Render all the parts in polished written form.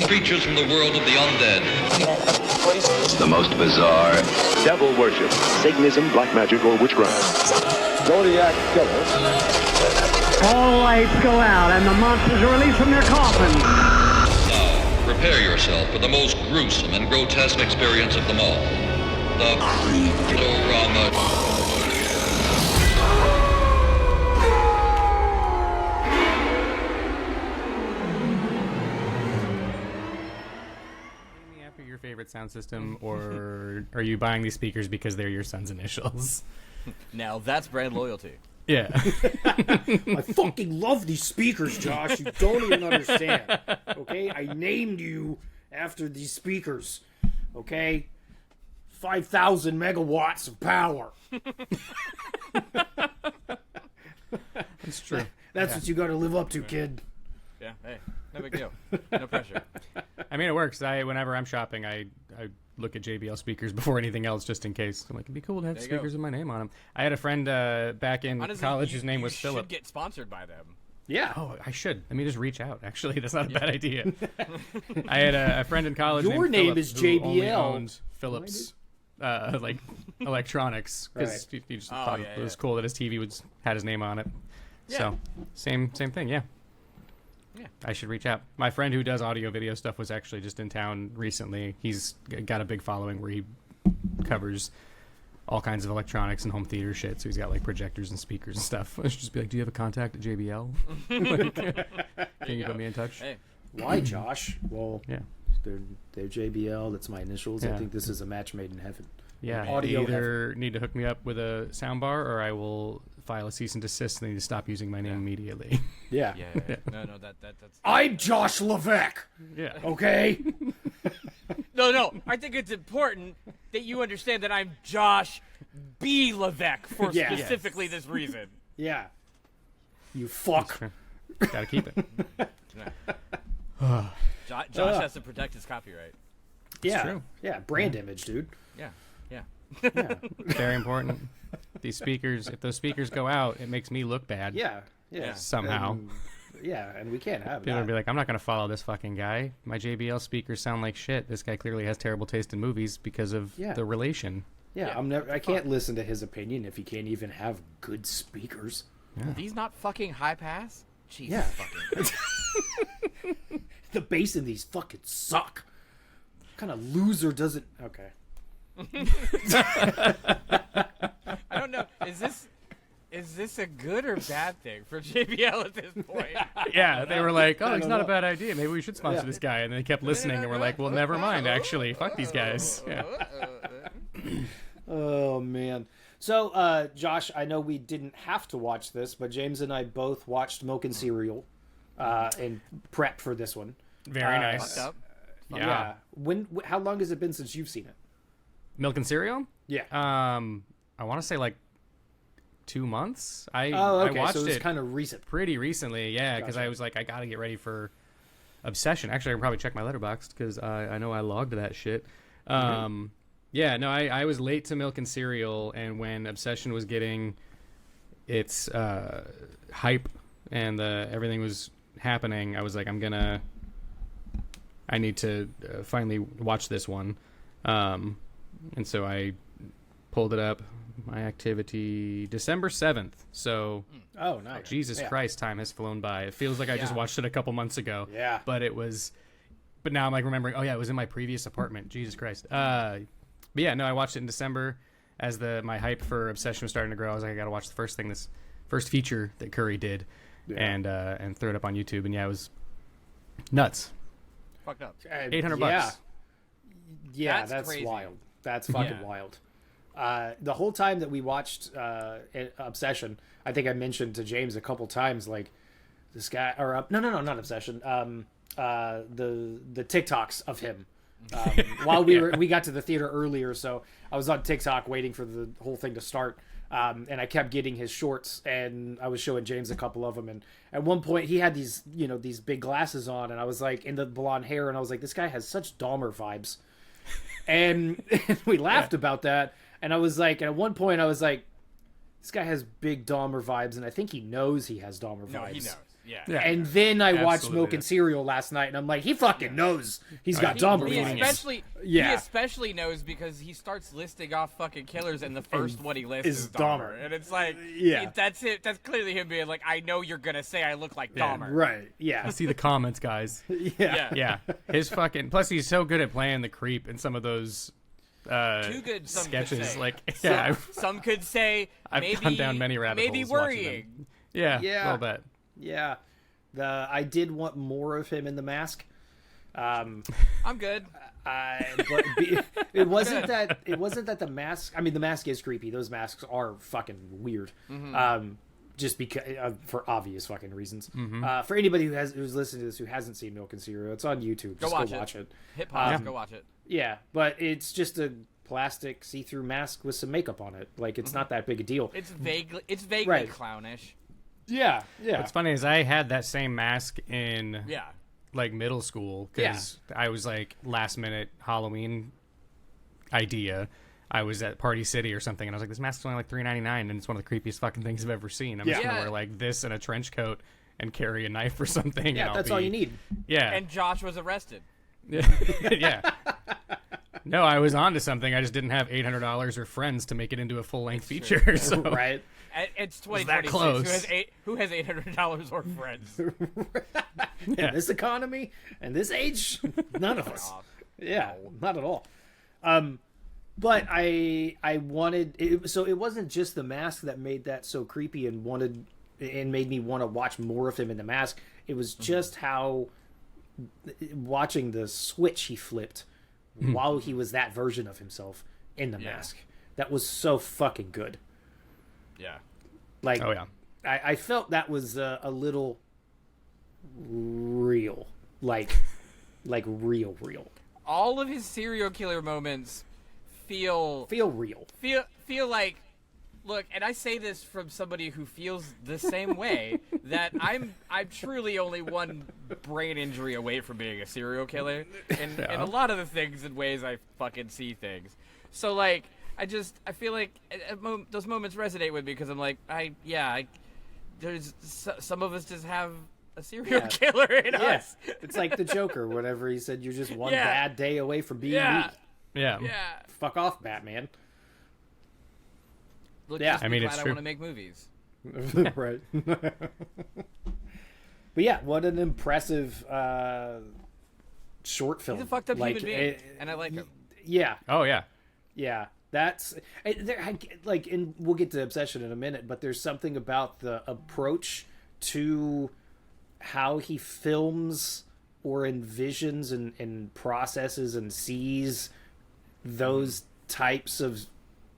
Creatures from the world of the undead. The most bizarre. Devil worship, Satanism, black magic, or witchcraft. Zodiac killer. All lights go out and the monsters are released from their coffins. Now, prepare yourself for the most gruesome and grotesque experience of them all. The Creep-O-Rama. Your favorite sound system, or are you buying these speakers because they're your son's initials? Now that's brand loyalty. Yeah. I fucking love these speakers, Josh. You don't even understand. Okay? I named you after these speakers. Okay? 5,000 megawatts of power. That's true. That's what you got to live up to, kid. Yeah, hey, no big deal. No pressure. I mean, it works. Whenever I'm shopping, I look at JBL speakers before anything else, just in case. I'm like, it'd be cool to have speakers with my name on them. I had a friend back in college whose name was Philip. You should get sponsored by them. Yeah. Oh, I should. Let me just reach out. Actually, that's not a bad idea. I had a friend in college. Your named name Philip, is who JBL. only owned Philips, like electronics, because Right. he just thought it was cool that his TV had his name on it. Yeah. So same thing. Yeah. Yeah. I should reach out. My friend who does audio video stuff was actually just in town recently. He's got a big following where he covers all kinds of electronics and home theater shit. So he's got like projectors and speakers and stuff. I should just be like, do you have a contact at JBL? Can you put me in touch? Hey. Why, Josh? Well, Yeah. they're JBL. That's my initials. I Yeah. think this is a match made in heaven. Yeah. Audio You either need to hook me up with a soundbar or I will file a cease and desist and they need to stop using my name immediately. Yeah. Yeah. No, that's. I'm Josh Levesque. Yeah. Okay? No. I think it's important that you understand that I'm Josh B. Levesque for Yeah. specifically this reason. Yeah. You fuck. Gotta keep it. Josh has to protect his copyright. Yeah. true. Yeah. Brand image, dude. Yeah. Yeah. Very important. These speakers, if those speakers go out, it makes me look bad. Yeah. Yeah. Somehow. And we can't have People that. would be like, I'm not going to follow this fucking guy. My JBL speakers sound like shit. This guy clearly has terrible taste in movies because of the relation. Yeah, I can't listen to his opinion if he can't even have good speakers. Yeah. Are these not fucking high pass? Jesus Yeah. fucking. The bass in these fucking suck. What kind of loser doesn't... Okay. I don't know. Is this a good or bad thing for JBL at this point? Yeah, they were like, oh, it's don't not a know. bad idea. Maybe we should sponsor this guy. And they kept listening and we're like, well, never mind, actually. Fuck these guys. Yeah. Oh, man. So, Josh, I know we didn't have to watch this, but James and I both watched Milk and Cereal in prep for this one. Very nice. Fucked up. Yeah. How long has it been since you've seen it? Milk and cereal? Yeah. I want to say like 2 months. Okay. I watched so it's it kind of recent. pretty recently. Yeah, because Gotcha. I was like, I got to get ready for Obsession. Actually, I can probably check my letterbox because I know I logged that shit. Yeah, no, I was late to Milk and Cereal, and when Obsession was getting its hype and everything was happening, I was like, I need to finally watch this one. And so I pulled it up. My activity, December 7th. So, Oh, nice. Jesus Christ, time has flown by. It feels like I just watched it a couple months ago. Yeah. But now I'm like remembering, oh yeah, it was in my previous apartment. Jesus Christ. But yeah, no, I watched it in December as my hype for Obsession was starting to grow. I was like, I got to watch the first feature that Curry did and throw it up on YouTube. And yeah, it was nuts. Fucked up. $800. Yeah, That's that's crazy. wild. That's fucking wild. The whole time that we watched Obsession, I think I mentioned to James a couple times, like, this guy, or no, not Obsession. The TikToks of him. While we got to the theater earlier, so I was on TikTok waiting for the whole thing to start. And I kept getting his shorts, and I was showing James a couple of them. And at one point, he had these big glasses on, and I was like, in the blonde hair, and I was like, this guy has such Dahmer vibes. And we laughed about that. And I was like, at one point, I was like, this guy has big Dahmer vibes, and I think he knows he has Dahmer vibes. No, he knows. Yeah. And then I watched Absolutely. Milk and Cereal last night, and I'm like, he fucking knows. He's got Dahmer He lines. he especially knows because he starts listing off fucking killers, and the first one he lists is Dahmer. And it's like, that's it. That's clearly him being like, I know you're gonna say I look like Dahmer. Right, yeah. I see the comments, guys. Yeah. His fucking. Plus, he's so good at playing the creep in some of those Too good, some sketches. could say. Like, Some could say I've maybe gone down many rabbit maybe holes watching worrying. them. Yeah, a little bit. Yeah. I did want more of him in The Mask. I'm good. But it wasn't that The Mask. I mean, The Mask is creepy. Those masks are fucking weird. Just because for obvious fucking reasons. For anybody who's listening to this who hasn't seen Milk and Cereal, it's on YouTube. Just go watch it. Hit pause. Go watch it. Yeah, but it's just a plastic see-through mask with some makeup on it. Like, it's not that big a deal. It's vaguely Right. clownish. Yeah. What's funny is I had that same mask in Yeah. like middle school because I was like last minute Halloween idea. I was at Party City or something, and I was like, this mask's only like $3.99, and it's one of the creepiest fucking things I've ever seen. I'm just gonna wear like this and a trench coat and carry a knife or something. Yeah, and that's all you need. Yeah. And Josh was arrested. Yeah. No, I was onto something. I just didn't have $800 or friends to make it into a full-length feature. So. Right. It's that 2026. close. Who has $800 or friends? In this economy and this age, none of us. Yeah, not at all. But I wanted it, so it wasn't just the mask that made that so creepy and made me want to watch more of him in The Mask. It was just how watching the switch he flipped while he was that version of himself in The Mask. That was so fucking good. Yeah. Like, I felt that was a little real, like real. All of his serial killer moments feel real. Feel like, look, and I say this from somebody who feels the same way, that I'm truly only one brain injury away from being a serial killer, and a lot of the things and ways I fucking see things. So like, I feel like those moments resonate with me because I'm like, there's some of us just have a serial killer in us. It's like the Joker, whatever he said, you're just one bad day away from being me. Yeah. Fuck off, Batman. Look, I mean, it's I true. want to make movies. Right. But yeah, what an impressive short film. He's a fucked up human being, and I like him. Yeah. Oh, yeah. Yeah. That's like, and we'll get to Obsession in a minute, but there's something about the approach to how he films or envisions and processes and sees those types of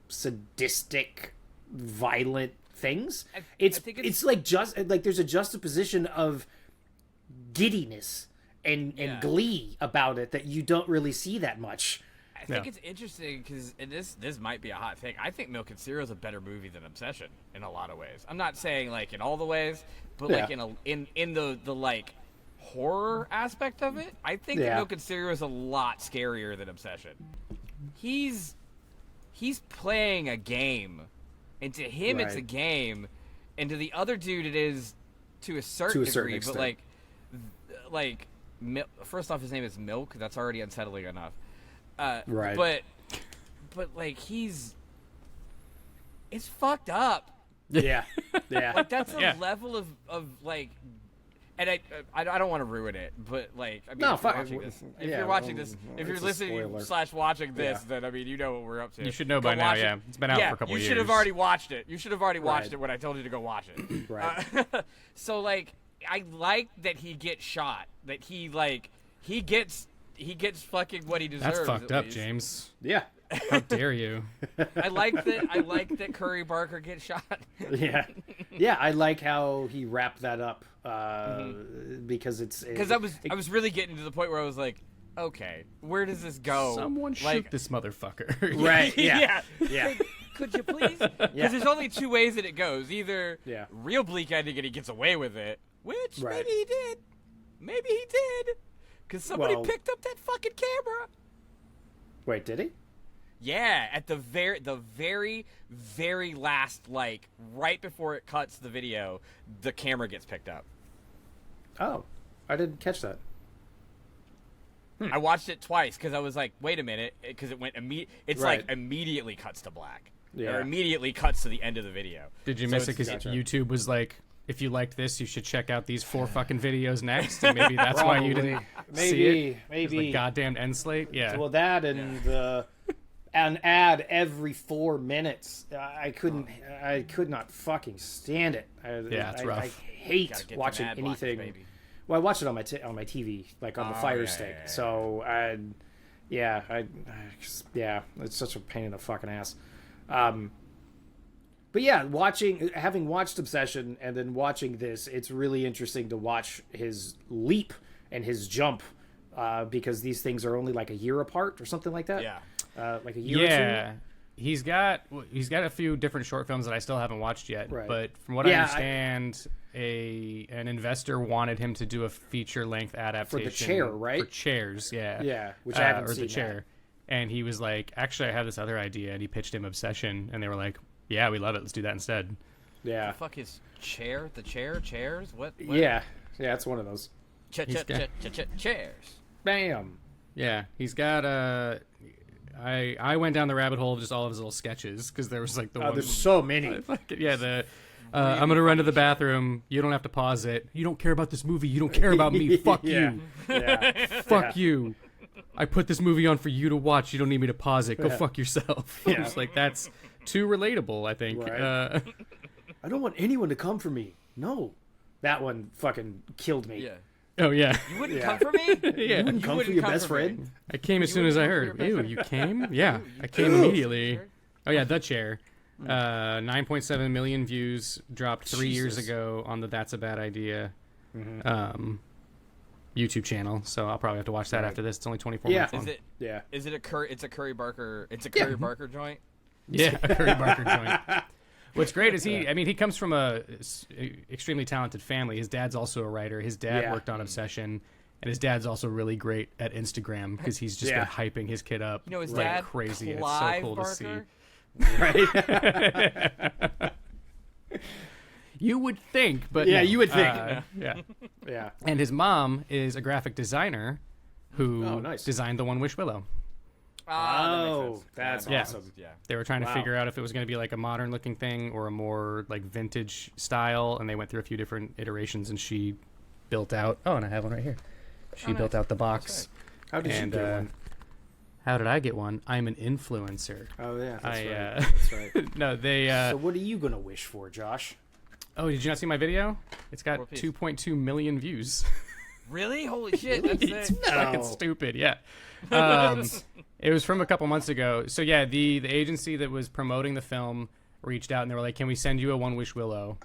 sadistic, violent things. It's like there's a juxtaposition of giddiness and glee about it that you don't really see that much. I think it's interesting because, and this might be a hot take, I think Milk and Cereal is a better movie than Obsession in a lot of ways. I'm not saying like in all the ways, but like in the like horror aspect of it, I think that Milk and Cereal is a lot scarier than Obsession. He's playing a game, and to him it's a game, and to the other dude it is to a certain degree. Extent. But first off, his name is Milk. That's already unsettling enough. Right. But like it's fucked up. Yeah. Like that's a level of like, and I don't want to ruin it, but like, I mean, if you're watching this, if you're listening / watching this, then I mean, you know what we're up to. You should know by now. Yeah, it's been out for a couple years. You should have already watched it. You should have already watched it when I told you to go watch it. Right. So like, I like that he gets shot. That he gets fucking what he deserves. That's fucked up, least. James. Yeah. How dare you? I like that Curry Barker gets shot. Yeah. I like how he wrapped that up because I was really getting to the point where I was like, okay, where does this go? Someone shoot this motherfucker. Right. Yeah. Could you please? Because there's only two ways that it goes. Either real bleak ending and he gets away with it, which maybe he did. Maybe he did. Because somebody picked up that fucking camera. Wait, did he? Yeah, at the very, very last, like, right before it cuts the video, the camera gets picked up. Oh, I didn't catch that. I watched it twice because I was like, wait a minute, because it went it's Right. like immediately cuts to black. Yeah. Or immediately cuts to the end of the video. Did you So miss it it's- because Gotcha. YouTube was like, if you liked this, you should check out these 4 fucking videos next, and maybe that's why you didn't see it? It's Maybe. like goddamn end slate. Yeah. Well, that and an ad every 4 minutes. I could not fucking stand it. Yeah, it's rough. I hate Gotta get watching them ad blockers, anything. baby. Well, I watch it on my TV, like on the Fire Stick. yeah. So it's such a pain in the fucking ass. But yeah, having watched Obsession and then watching this, it's really interesting to watch his leap and his jump, because these things are only like a year apart or something like that. Yeah. Like a year or two. Yeah. He's got a few different short films that I still haven't watched yet. Right. But from what I understand, an investor wanted him to do a feature-length adaptation Chair, right? For Chairs, yeah. Yeah, which I haven't or seen The Chair. that. And he was like, actually, I have this other idea, and he pitched him Obsession, and they were like, yeah, we love it. Let's do that instead. Yeah. The fuck is chair? The chair? Chairs? What? Yeah, it's one of those. Chairs. Bam. Yeah, he's got I went down the rabbit hole of just all of his little sketches because there was like the one. There's so many. Yeah, I'm gonna run to the bathroom. You don't have to pause it. You don't care about this movie. You don't care about me. Fuck Yeah. you. Yeah. Fuck you. I put this movie on for you to watch. You don't need me to pause it. Go fuck yourself. Yeah. It's like that's too relatable. I think. Right. I don't want anyone to come for me. No. That one fucking killed me. Yeah. Oh yeah. You wouldn't Yeah. come for me? Yeah. You wouldn't come for wouldn't your come best for me. friend? I came as soon as I heard. Ew, you came? Yeah, I came immediately. Oh yeah, The Chair. 9.7 million views, dropped 3 years Jesus. ago on the That's a Bad Idea YouTube channel. So I'll probably have to watch that after this. It's only 24 Yeah. minutes long. Is it? Yeah. Is it a Curry? It's a Curry Barker. It's a Curry Barker joint. Yeah, a Curry Barker joint. What's great is he comes from a extremely talented family. His dad's also a writer. His dad Yeah. worked on Obsession. And his dad's also really great at Instagram because he's just Yeah. been hyping his kid up You know his like dad? crazy. And Clive it's so cool Barker? to see. Right? You would think, but Yeah, no. you would think. Yeah. Yeah. And his mom is a graphic designer who Oh, nice. designed the One Wish Willow. Oh, that's Yeah. awesome. Yeah. They were trying to Wow. figure out if it was going to be like a modern looking thing or a more like vintage style, and they went through a few different iterations, and she built out. Oh, and I have one right here. She built out the box. How did you And get one? how did I get one? I'm an influencer. Oh, yeah, that's I, right. That's right. No, they. So what are you going to wish for, Josh? Oh, did you not see my video? It's got What piece? 2.2 million views. Really? Holy shit! That's It's sick. fucking No. stupid. Yeah. It was from a couple months ago. So yeah, the agency that was promoting the film reached out and they were like, "Can we send you a One Wish Willow?"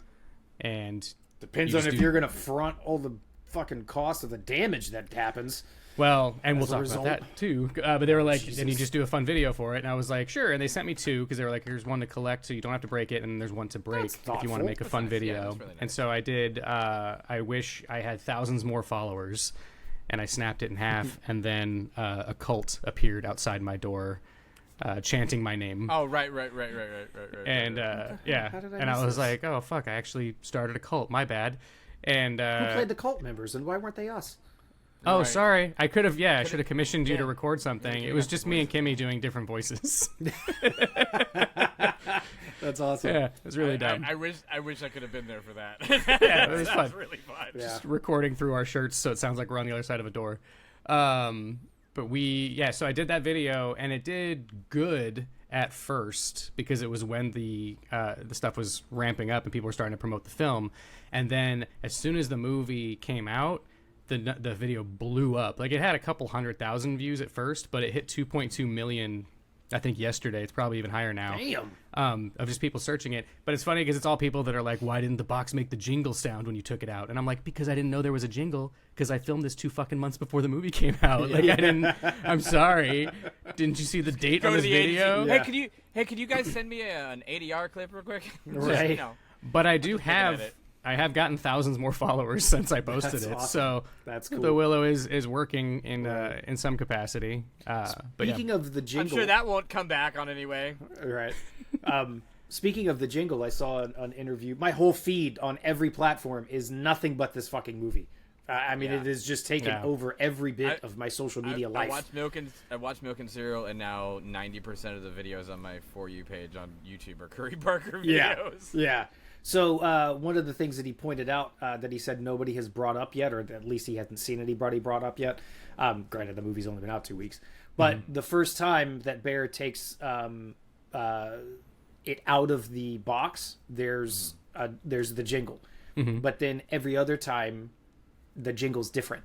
And Depends you on just if do- you're going to front all the fucking cost of the damage that happens. well, and we'll As a talk result- about that too. But they were like, Jesus. "Then you just do a fun video for it." And I was like, "Sure." And they sent me 2 because they were like, "Here's one to collect, so you don't have to break it, and there's one to break That's if you want to thoughtful. make a fun video." that's really nice. And so I did. I wish I had thousands more followers, and I snapped it in half, and then a cult appeared outside my door, chanting my name. Oh, right. And yeah, How did I and I miss was this? like, "Oh fuck! I actually started a cult. My bad." And Who played the cult members, and why weren't they us? oh, Right. sorry, I could have. Yeah, I should have commissioned you to yeah. record something. It was just me and Kimmy doing different voices. That's awesome. Yeah, it was really dumb. I wish I could have been there for that. Yeah, it was That was fun. really fun. Yeah. Just recording through our shirts, so it sounds like we're on the other side of a door. But so I did that video, and it did good at first because it was when the stuff was ramping up and people were starting to promote the film, and then as soon as the movie came out, the video blew up. Like it had a couple 100,000 views at first, but it hit 2.2 million. I think yesterday. It's probably even higher now. Damn. Of just people searching it. But it's funny because it's all people that are like, why didn't the box make the jingle sound when you took it out? And I'm like, because I didn't know there was a jingle because I filmed this 2 fucking months before the movie came out. Like I didn't. I'm sorry. Didn't you see the date Go on to this the agency. video? Yeah. Hey, could you guys send me an ADR clip real quick? Just, Right. you know. But I do at have. it. I have gotten thousands more followers since I posted That's it. awesome. So That's cool. the Willow is working in some capacity. But yeah. Speaking of the I'm jingle, sure that won't come back on anyway. right? Speaking of the jingle, I saw an interview. My whole feed on every platform is nothing but this fucking movie. I mean, it has just taken over every bit of my social media life. I watch Milk and Cereal, and now 90% of the videos on my For You page on YouTube are Curry Barker videos. Yeah. So one of the things that he pointed out that he said nobody has brought up yet, or at least he hasn't seen anybody brought up yet. Granted, the movie's only been out 2 weeks, but the first time that Bear takes it out of the box, there's the jingle, but then every other time, the jingle's different.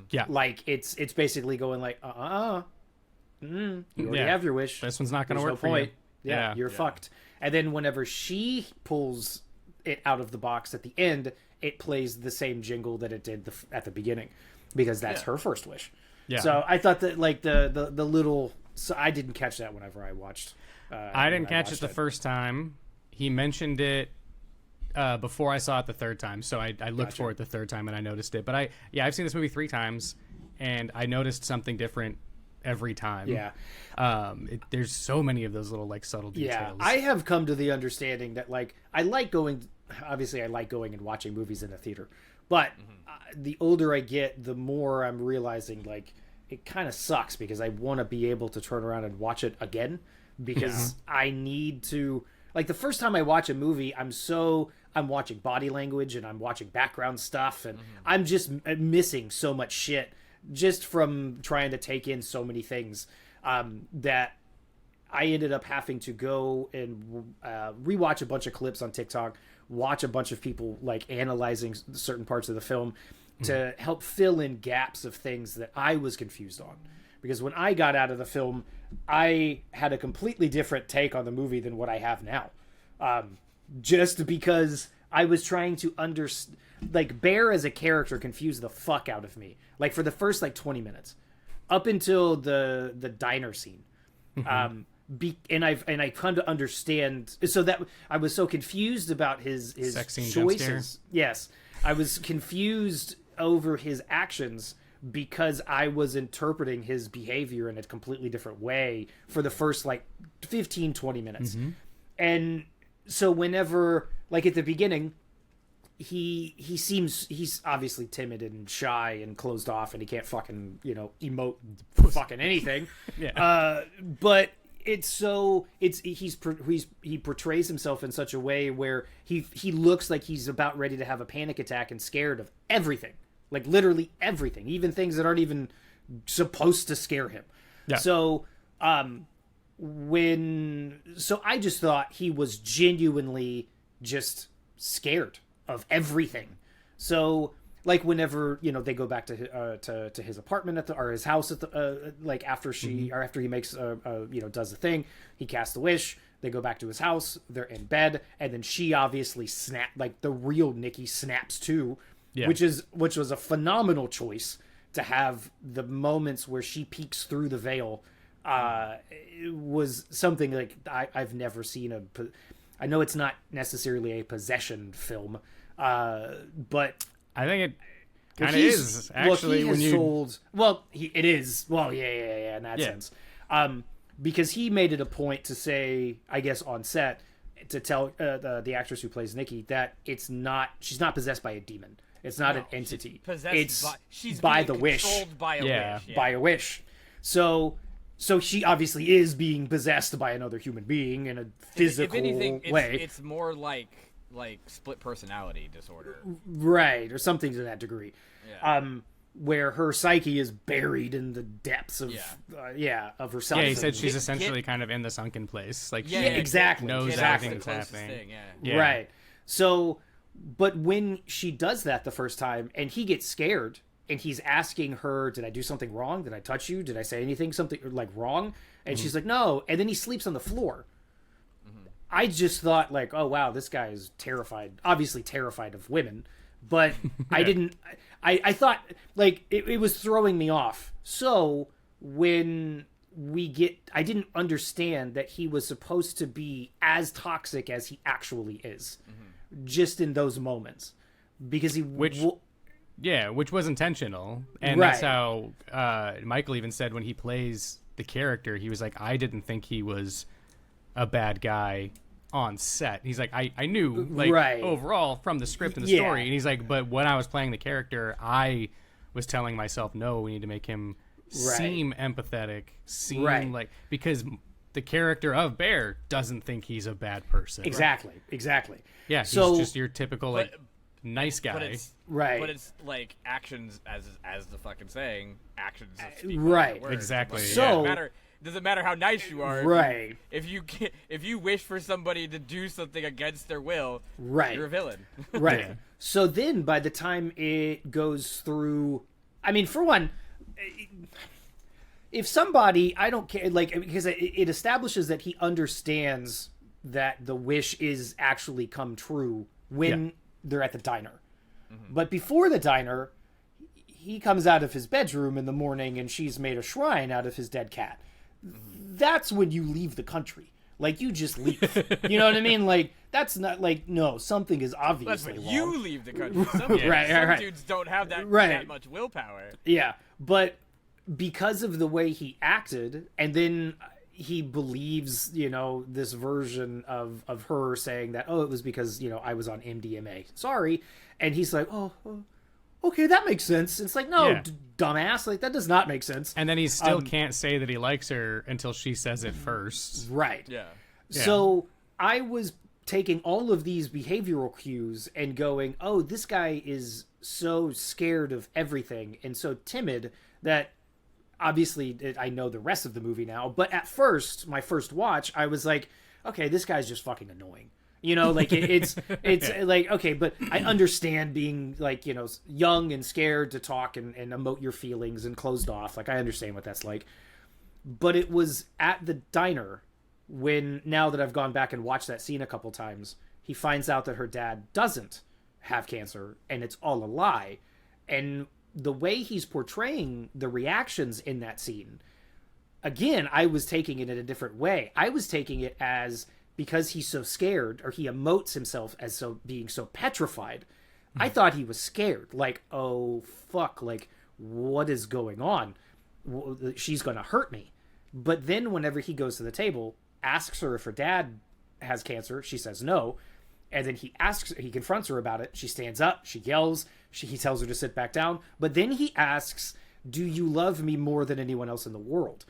Yeah, like it's basically going like you already have your wish. This one's not going to work no for point. you. You're fucked. And then whenever she pulls it out of the box at the end, it plays the same jingle that it did at the beginning, because that's her first wish. Yeah. So I thought that like the little. So I didn't catch that whenever I watched. I didn't catch it the first time. He mentioned it before I saw it the third time, so I looked for it the third time and I noticed it. But I've seen this movie 3 times, and I noticed something different every time. Yeah. There's so many of those little like subtle details. Yeah, I have come to the understanding that like I like going and watching movies in the theater, but the older I get, the more I'm realizing like it kind of sucks, because I want to be able to turn around and watch it again, because I need to, like, the first time I watch a movie, I'm watching body language and I'm watching background stuff, and I'm just missing so much shit just from trying to take in so many things, that I ended up having to go and rewatch a bunch of clips on TikTok, watch a bunch of people like analyzing certain parts of the film to help fill in gaps of things that I was confused on. Because when I got out of the film, I had a completely different take on the movie than what I have now. Just because I was trying to understand, like, Bear as a character confused the fuck out of me. Like, for the first, like, 20 minutes. Up until the diner scene. And I come to understand, so that I was so confused about his sex scene choices. Yes. I was confused over his actions because I was interpreting his behavior in a completely different way for the first like 15-20 minutes. And so whenever, like, at the beginning, he's obviously timid and shy and closed off, and he can't fucking, emote fucking anything. But he portrays himself in such a way where he looks like he's about ready to have a panic attack and scared of everything, like literally everything, even things that aren't even supposed to scare him. So I just thought he was genuinely just scared of everything. So like whenever they go back to his apartment or his house like after after he makes does the thing, he casts the wish, they go back to his house, they're in bed, and then she obviously like the real Nikki snaps too, which was a phenomenal choice to have. The moments where she peeks through the veil it was something like I've never seen I know it's not necessarily a possession film, but I think it kind of is, actually. It is. Well, yeah, in that sense. Because he made it a point to say, I guess on set, to tell the actress who plays Nikki that she's not possessed by a demon. It's not an entity. She's by the wish. By a wish. By a wish. So she obviously is being possessed by another human being in a physical way. It's more like split personality disorder, right, or something to that degree. Where her psyche is buried in the depths of of herself. He said she's essentially kind of in the sunken place, like exactly knows everything that's happening. Right. So, but when she does that the first time and he gets scared and he's asking her, did I do something wrong? Did I touch you? Did I say anything something like wrong? And she's like, no. And then he sleeps on the floor. I just thought like, oh wow, this guy is terrified, obviously terrified of women, but I thought like it was throwing me off. So when I didn't understand that he was supposed to be as toxic as he actually is, just in those moments, because which was intentional. And that's how Michael even said when he plays the character, he was like, I didn't think he was a bad guy on set. He's like, I knew, like, Right. overall from the script and the Yeah. story. And he's like, but when I was playing the character, I was telling myself, no, we need to make him seem empathetic, seem like, because the character of Bear doesn't think he's a bad person. Exactly. Yeah, he's So- just your typical, like, nice guy. But it's Right. But it's like actions, as the fucking saying, actions speak right. louder than words. Exactly. Like, So- it doesn't matter how nice you are. Right. If you wish for somebody to do something against their will, Right. you're a villain. Right. Yeah. So then by the time it goes through, I mean, for one, if somebody, I don't care, like, because it establishes that he understands that the wish is actually come true when they're at the diner. But before the diner, he comes out of his bedroom in the morning and she's made a shrine out of his dead cat. That's when you leave the country. Like, you just leave. You know what I mean? Like, that's not, like, no, something is That's obviously when wrong. you leave the country. Some dudes don't have that much willpower. Yeah, but because of the way he acted, and then he believes, you know, this version of her saying that, oh, it was because, you know, I was on MDMA. Sorry. And he's like, oh, okay, that makes sense. It's like, no, dumbass, like, that does not make sense. And then he still can't say that he likes her until she says it first. Right. Yeah. So I was taking all of these behavioral cues and going, oh, this guy is so scared of everything and so timid that obviously I know the rest of the movie now. But at first, my first watch, I was like, okay, this guy's just fucking annoying. You know, like it's like, okay, but I understand being, like, you know, young and scared to talk and emote your feelings and closed off. Like, I understand what that's like. But it was at the diner when, now that I've gone back and watched that scene a couple times, he finds out that her dad doesn't have cancer and it's all a lie. And the way he's portraying the reactions in that scene, again, I was taking it in a different way. I was taking it as, because he's so scared, or he emotes himself as so being so petrified, I thought he was scared. Like, oh, fuck, like, what is going on? She's going to hurt me. But then whenever he goes to the table, asks her if her dad has cancer, she says no. And then he confronts her about it. She stands up, she yells, he tells her to sit back down. But then he asks, do you love me more than anyone else in the world?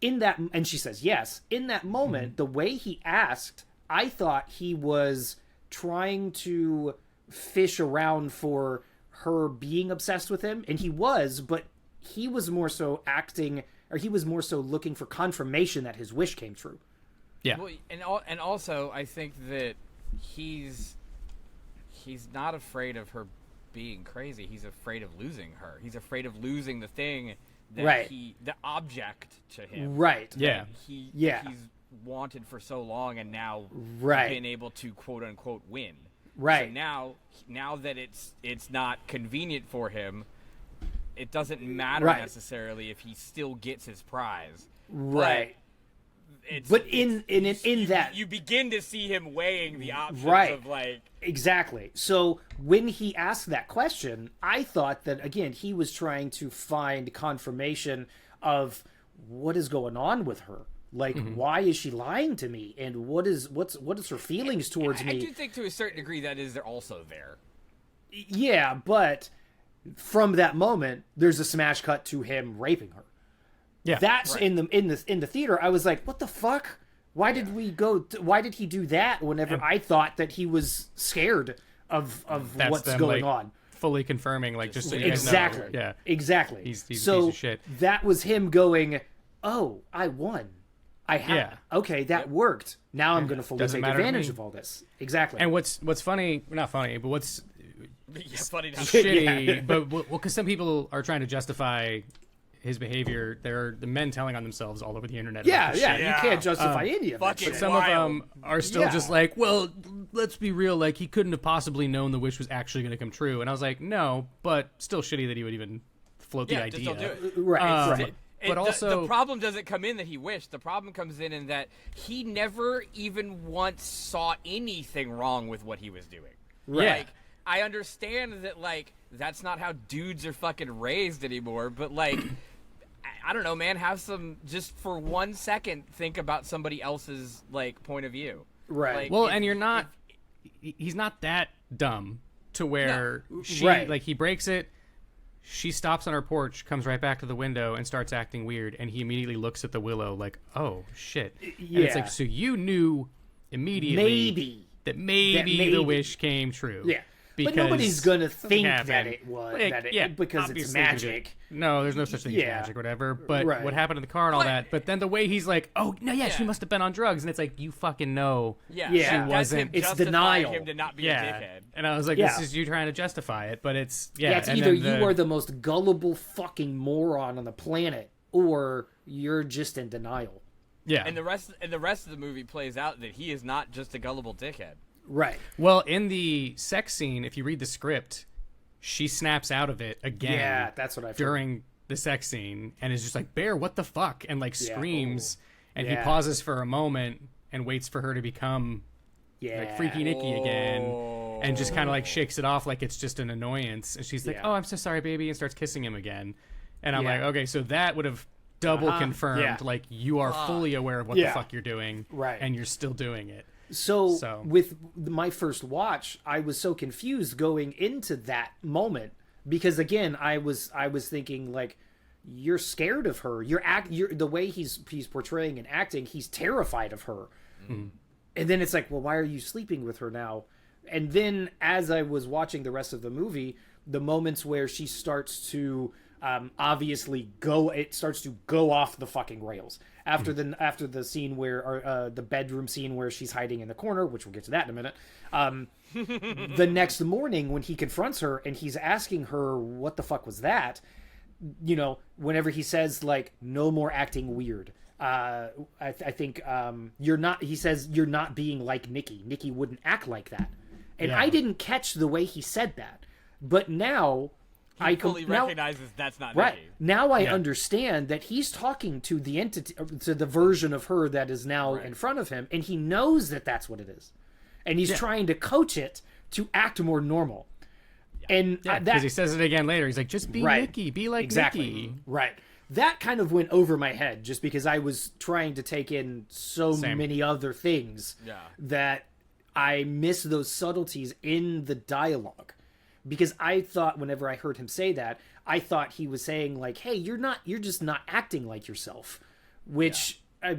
In that, and she says yes. In that moment, the way he asked, I thought he was trying to fish around for her being obsessed with him, and he was, but he was more so acting, or he was more so looking for confirmation that his wish came true. Yeah. Well, and also, I think that he's not afraid of her being crazy. He's afraid of losing her. He's afraid of losing the thing that the object to him. Right. Yeah. He's wanted for so long, and now been able to quote unquote win. Right. So now that it's not convenient for him, it doesn't matter necessarily if he still gets his prize. Right. But in that you begin to see him weighing the options of, like, exactly. So when he asked that question, I thought that, again, he was trying to find confirmation of what is going on with her. Like, why is she lying to me? And what is her feelings towards me? I do think to a certain degree that they're also there. Yeah, but from that moment, there's a smash cut to him raping her. Yeah. That's in the theater. I was like, what the fuck? Why did why did he do that whenever I thought that he was scared of what's going on? Fully confirming, like, just so you guys Exactly. know. Yeah. Exactly. He's a so piece of shit. That was him going, oh, I won. I have. Yeah. Okay, that worked. Now I'm going to fully Doesn't take matter to advantage me. of all this. Exactly. And what's funny, not funny, but what's Funny now. shitty, but because some people are trying to justify his behavior, they're the men telling on themselves all over the internet. yeah, about this yeah, shit. you can't justify any of that fucking shit. Some Wild. of them are still Yeah. just like, well, let's be real, like, he couldn't have possibly known the wish was actually going to come true. And I was like, no, but still shitty that he would even float the Yeah, just idea. don't do it. Right. But also, the problem doesn't come in that he wished. The problem comes in that he never even once saw anything wrong with what he was doing. Yeah. Like, I understand that, like, that's not how dudes are fucking raised anymore, but, like, I don't know, man, have some, just for 1 second, think about somebody else's, like, point of view. Right. Like, Well, if- and you're not. He's not that dumb to where she Right. like he breaks it. She stops on her porch, comes right back to the window, and starts acting weird. And he immediately looks at the willow like, "Oh shit!" And it's Yeah. like, so you knew immediately that maybe the wish came true. Yeah. Because But nobody's gonna think happened. that it was Like, because it's obviously, because magic. No, there's no such thing as Yeah. magic, whatever. But Right. what happened to the car and all that? But then the way he's like, "Oh no, yeah, she Yeah. must have been on drugs," and it's like, you fucking know. Yeah, Yeah. that's wasn't- him It's justifying denial. him to not be a Yeah, dickhead. and I was like, Yeah. "This is you trying to justify it," but it's Yeah, it's and either then you are the most gullible fucking moron on the planet, or you're just in denial. yeah. And the rest of the movie plays out that he is not just a gullible dickhead. Right. Well, in the sex scene, if you read the script, she snaps out of it again. Yeah, that's what I feel. during the sex scene, and is just like, "Bear, what the fuck?" and like Yeah. screams, and he Yeah. pauses for a moment and waits for her to become Yeah. like Freaky Nicky again, and just kind of like shakes it off like it's just an annoyance, and she's like, Yeah. "Oh, I'm so sorry, baby," and starts kissing him again, and I'm Yeah. like, okay, so that would have double confirmed Yeah. like you are fully aware of what Yeah. the fuck you're doing, Right. and you're still doing it. So with my first watch, I was so confused going into that moment because again, I was thinking like, you're scared of her. You're the way he's portraying and acting. He's terrified of her. Mm-hmm. And then it's like, well, why are you sleeping with her now? And then as I was watching the rest of the movie, the moments where she starts to obviously it starts to go off the fucking rails after the scene where the bedroom scene where she's hiding in the corner, which we'll get to that in a minute. The next morning when he confronts her and he's asking her what the fuck was that, you know, whenever he says like, no more acting weird. I think he says you're not being like Nikki. Nikki wouldn't act like that. And Yeah. I didn't catch the way he said that. But now He fully recognizes that's not right. Nikki. Now I understand that he's talking to the entity, to the version of her that is now in front of him, and he knows that that's what it is. And he's trying to coach it to act more normal. And Because he says it again later. He's like, "Just be Nikki, be like Nikki." Right. That kind of went over my head just because I was trying to take in so Same. many other things that I missed those subtleties in the dialogue. Because I thought whenever I heard him say that, I thought he was saying like, "Hey, you're just not acting like yourself," which I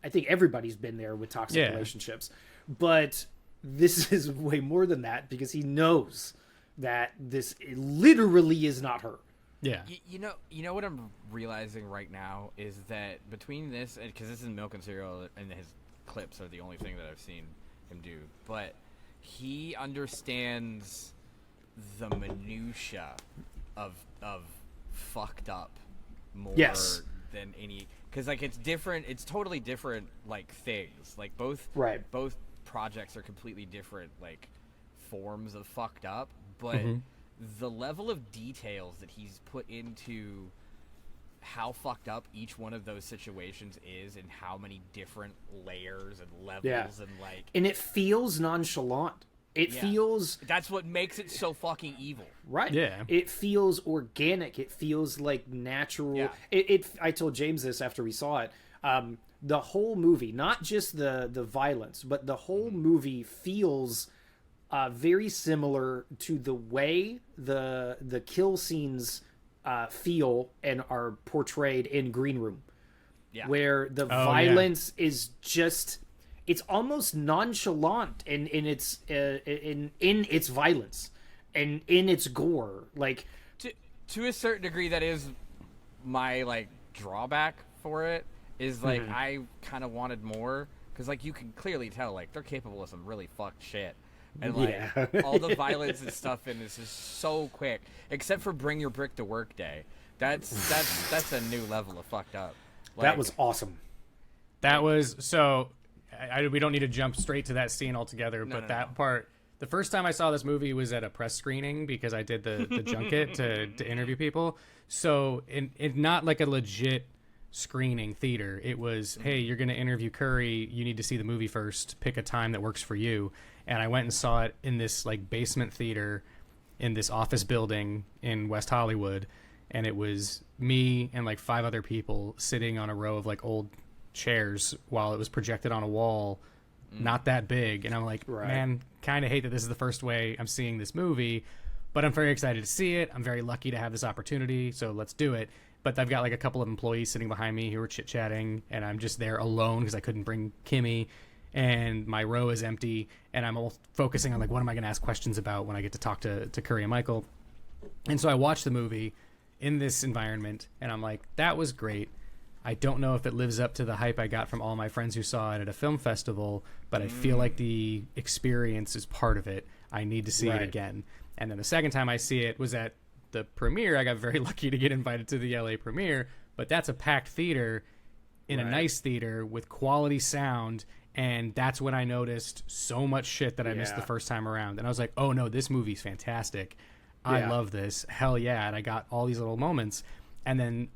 think everybody's been there with toxic relationships, but this is way more than that because he knows that this literally is not her. Yeah. You know what I'm realizing right now is that between this, because this is Milk and Cereal, and his clips are the only thing that I've seen him do, but he understands the minutia of fucked up more than any, because like it's different. It's totally different like things. Like both projects are completely different like forms of fucked up, but the level of details that he's put into how fucked up each one of those situations is and how many different layers and levels and like, and it feels nonchalant. It feels, that's what makes it so fucking evil. right. Yeah. It feels organic. It feels like natural. Yeah. I told James this after we saw it. The whole movie, not just the violence, but the whole movie feels very similar to the way the kill scenes feel and are portrayed in Green Room, where the violence is just, it's almost nonchalant in its in its violence and in its gore. Like to a certain degree, that is my like drawback for it. Is like I kind of wanted more because like you can clearly tell like they're capable of some really fucked shit. And like all the violence and stuff in this is so quick, except for Bring Your Brick to Work Day. That's a new level of fucked up. Like, that was awesome. That was so. We don't need to jump straight to that scene altogether, but that part. The first time I saw this movie was at a press screening because I did the junket to interview people. So it not like a legit screening theater. It was, hey, you're going to interview Curry. You need to see the movie first. Pick a time that works for you. And I went and saw it in this like basement theater in this office building in West Hollywood. And it was me and like 5 other people sitting on a row of like old chairs while it was projected on a wall not that big. And I'm like, man, kind of hate that this is the first way I'm seeing this movie, but I'm very excited to see it. I'm very lucky to have this opportunity, so let's do it. But I've got like a couple of employees sitting behind me who are chit-chatting, and I'm just there alone because I couldn't bring Kimmy, and my row is empty, and I'm all focusing on like, what am I going to ask questions about when I get to talk to Curry and Michael? And so I watched the movie in this environment, and I'm like, that was great. I don't know if it lives up to the hype I got from all my friends who saw it at a film festival, but I feel like the experience is part of it. I need to see it again. And then the second time I see it was at the premiere. I got very lucky to get invited to the LA premiere, but that's a packed theater in a nice theater with quality sound, and that's when I noticed so much shit that I missed the first time around. And I was like, oh no, this movie's fantastic. I love this. Hell yeah. And I got all these little moments. And then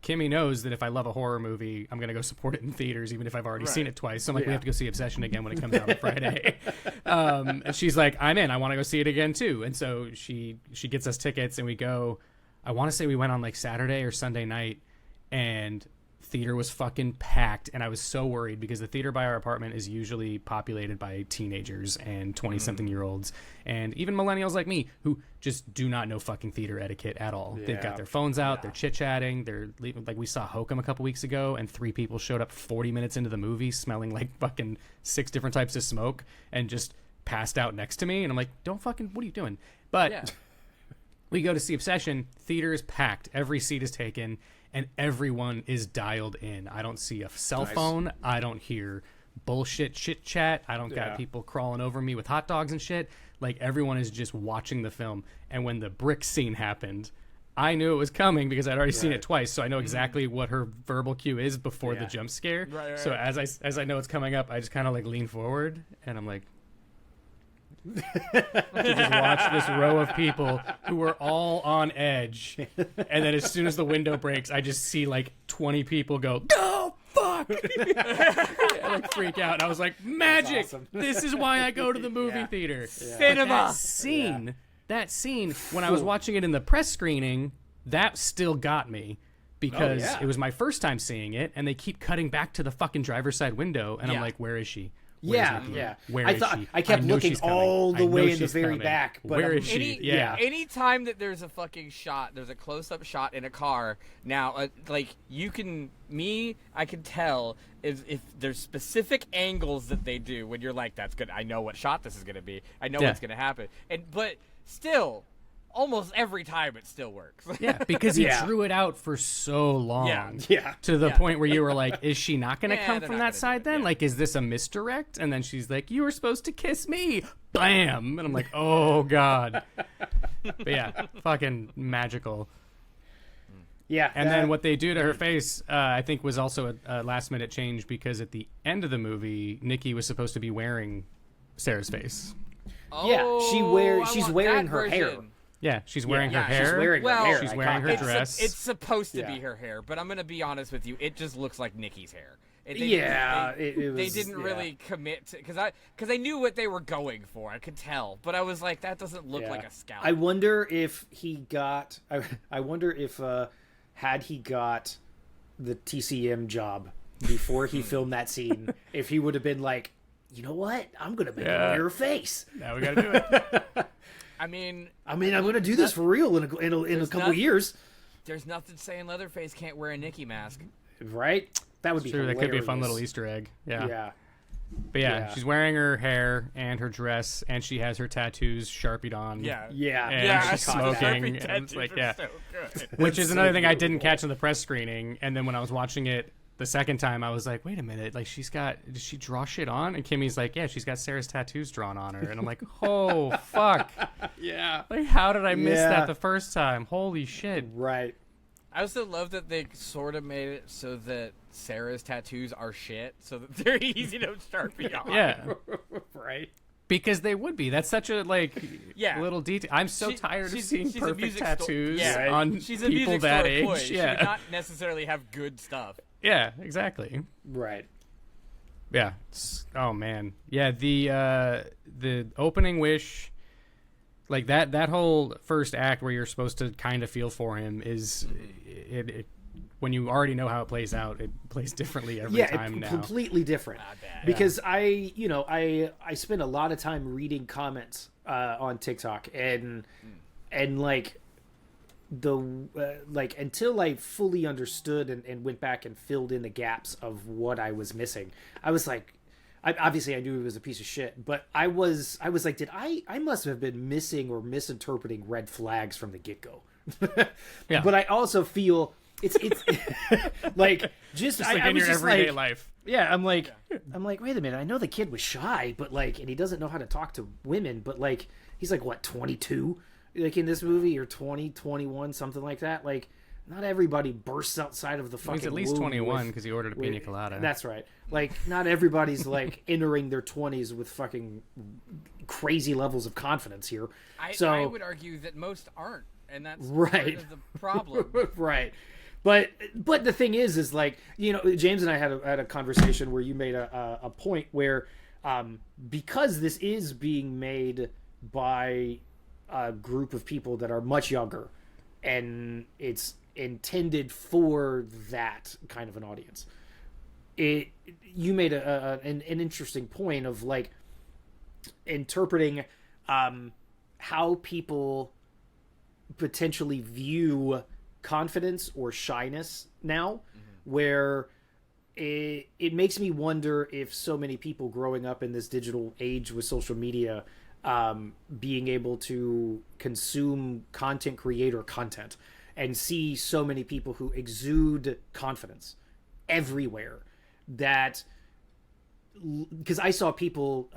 Kimmy knows that if I love a horror movie, I'm going to go support it in theaters, even if I've already seen it twice. So I'm like, we have to go see Obsession again when it comes out on Friday. And she's like, I'm in. I want to go see it again too. And so she gets us tickets, and we go. I want to say we went on like Saturday or Sunday night, and theater was fucking packed. And I was so worried because the theater by our apartment is usually populated by teenagers and 20-something-year-olds and even millennials like me who just do not know fucking theater etiquette at all. They've got their phones out, they're chit-chatting, they're leaving. Like, we saw Hokum a couple weeks ago, and 3 people showed up 40 minutes into the movie smelling like fucking 6 different types of smoke and just passed out next to me. And I'm like, don't fucking, what are you doing? But we go to see Obsession. Theater is packed. Every seat is taken, and everyone is dialed in. I don't see a cell phone. I don't hear bullshit chit chat. I don't got people crawling over me with hot dogs and shit. Like, everyone is just watching the film. And when the brick scene happened, I knew it was coming because I'd already seen it twice, so I know exactly what her verbal cue is before the jump scare. So as I know it's coming up, I just kind of like lean forward, and I'm like, to just watch this row of people who were all on edge, and then as soon as the window breaks, I just see like 20 people go, "Oh fuck!" I like freak out. And I was like, "Magic! Awesome. This is why I go to the movie theater." Cinema. That scene, when I was watching it in the press screening, that still got me because it was my first time seeing it, and they keep cutting back to the fucking driver's side window, and I'm like, "Where is she?" Where is she? I kept looking all the way in the very coming. back. But where is she? Any time that there's a fucking shot, there's a close-up shot in a car. Now, like, I can tell if there's specific angles that they do when you're like, that's good. I know what shot this is going to be. I know what's going to happen. But still, almost every time it still works. Because he drew it out for so long. To the point where you were like, is she not going to come from that side then? Like, is this a misdirect? And then she's like, you were supposed to kiss me. Bam! And I'm like, oh, God. But yeah, fucking magical. And then what they do to her face, I think, was also a last-minute change because at the end of the movie, Nikki was supposed to be wearing Sarah's face. She's wearing her hair. Yeah, she's wearing her hair. She's wearing her dress. It's supposed to be her hair, but I'm going to be honest with you. It just looks like Nikki's hair. They didn't really commit to, because I knew what they were going for. I could tell, but I was like, that doesn't look like a scalp. I wonder if had he got the TCM job before he filmed that scene, if he would have been like, you know what, I'm going to make her face. Now we got to do it. I mean, I'm going to do this for real in a couple of years. There's nothing saying Leatherface can't wear a Nikki mask. Right? That would be true. hilarious. That could be a fun little Easter egg. Yeah. But she's wearing her hair and her dress, and she has her tattoos Sharpied on. And she's smoking. And it's like, so good. Which is another thing I didn't catch in the press screening. And then when I was watching it the second time, I was like, wait a minute, like, did she draw shit on? And Kimmy's like, yeah, she's got Sarah's tattoos drawn on her. And I'm like, oh, fuck. Like, how did I miss that the first time? Holy shit. Right. I also love that they sort of made it so that Sarah's tattoos are shit, so that they're easy to Sharpie on. Yeah. Right. Because they would be. That's such a, little detail. I'm so tired of seeing perfect tattoos on people that age. Toy. She would not necessarily have good stuff. Yeah, exactly. Right. Yeah. Oh, man. Yeah, the opening wish, like that whole first act where you're supposed to kind of feel for him is it when you already know how it plays out, it plays differently every time now. Completely different. Because I spend a lot of time reading comments on TikTok and like until I fully understood and went back and filled in the gaps of what I was missing, I was like, obviously I knew it was a piece of shit, but I was like, I must have been missing or misinterpreting red flags from the get-go. Yeah. But I also feel it's like just like I in was your just everyday like, life. Yeah, I'm like, wait a minute. I know the kid was shy, but like, and he doesn't know how to talk to women, but like, he's like, what, 22? Like in this movie, or 20, 21, something like that. Like, not everybody bursts outside of the fucking He's at least womb 21 with- because he ordered a pina colada. That's right. Like, not everybody's like entering their 20s with fucking crazy levels of confidence here. I would argue that most aren't, and that's Right. part of the problem. Right. But the thing is like, you know, James and I had a conversation where you made a point where because this is being made by a group of people that are much younger, and it's intended for that kind of an audience, you made an interesting point of like interpreting how people potentially view confidence or shyness now, where it makes me wonder if so many people growing up in this digital age with social media, being able to consume content creator content and see so many people who exude confidence everywhere, that because I saw people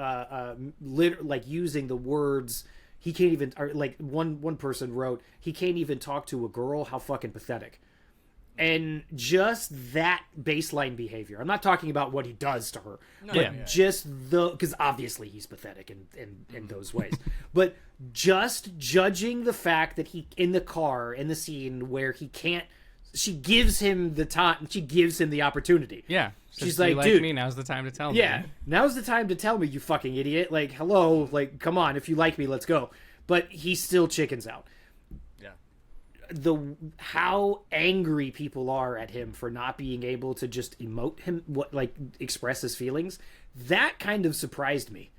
like using the words, he can't even, or like one person wrote, he can't even talk to a girl, how fucking pathetic. And just that baseline behavior, I'm not talking about what he does to her, but just because obviously he's pathetic in those ways, but just judging the fact that he, in the car, in the scene where he can't, she gives him the time, she gives him the opportunity. Yeah. She's like, dude, me, now's the time to tell me. Yeah, now's the time to tell me, you fucking idiot. Like, hello, like, come on, if you like me, let's go. But he still chickens out. How angry people are at him for not being able to just emote him, express his feelings, that kind of surprised me,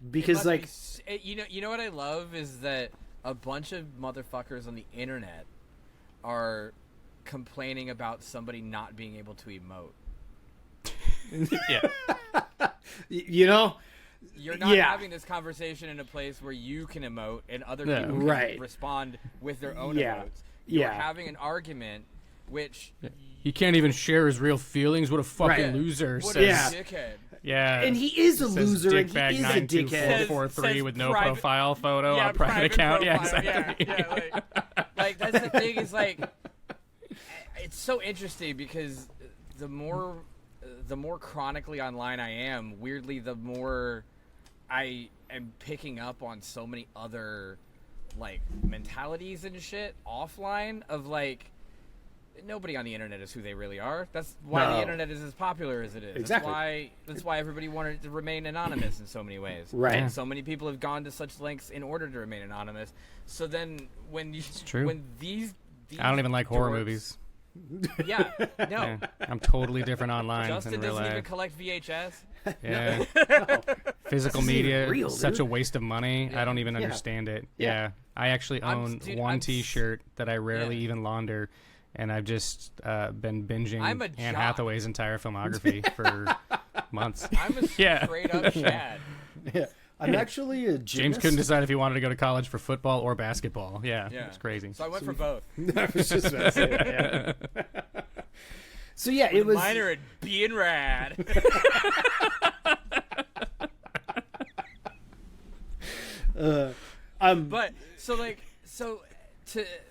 because like you know what I love is that a bunch of motherfuckers on the internet are complaining about somebody not being able to emote. Yeah. You know, you're not having this conversation in a place where you can emote and other people can respond with their own emotes. You're having an argument, which he can't even share his real feelings. What a fucking loser! What says, a dickhead. Yeah, and he is a loser, and he is a dickhead. 92443 with no profile photo on a private account. Profile. Yeah, exactly. Like that's the thing. Is like, it's so interesting because the more chronically online I am, weirdly, the more I am picking up on so many other like mentalities and shit offline of like, nobody on the internet is who they really are. That's why the internet is as popular as it is. Exactly. That's why everybody wanted to remain anonymous in so many ways. Right. And so many people have gone to such lengths in order to remain anonymous. So then when you when these I don't even like horror movies. Yeah, no. Yeah, I'm totally different online Justin than real doesn't life. even collect VHS. Yeah. No. Physical This isn't media, real, such dude. a waste of money. I don't even understand it. Yeah. I actually own one T-shirt that I rarely even launder, and I've just been binging Anne Hathaway's entire filmography for months. I'm a straight up Chad. Yeah. I'm actually a gymnast. James couldn't decide if he wanted to go to college for football or basketball. Yeah. It's crazy. So I went for both. I was just about to say that, yeah. So yeah, it was minor at being rad. But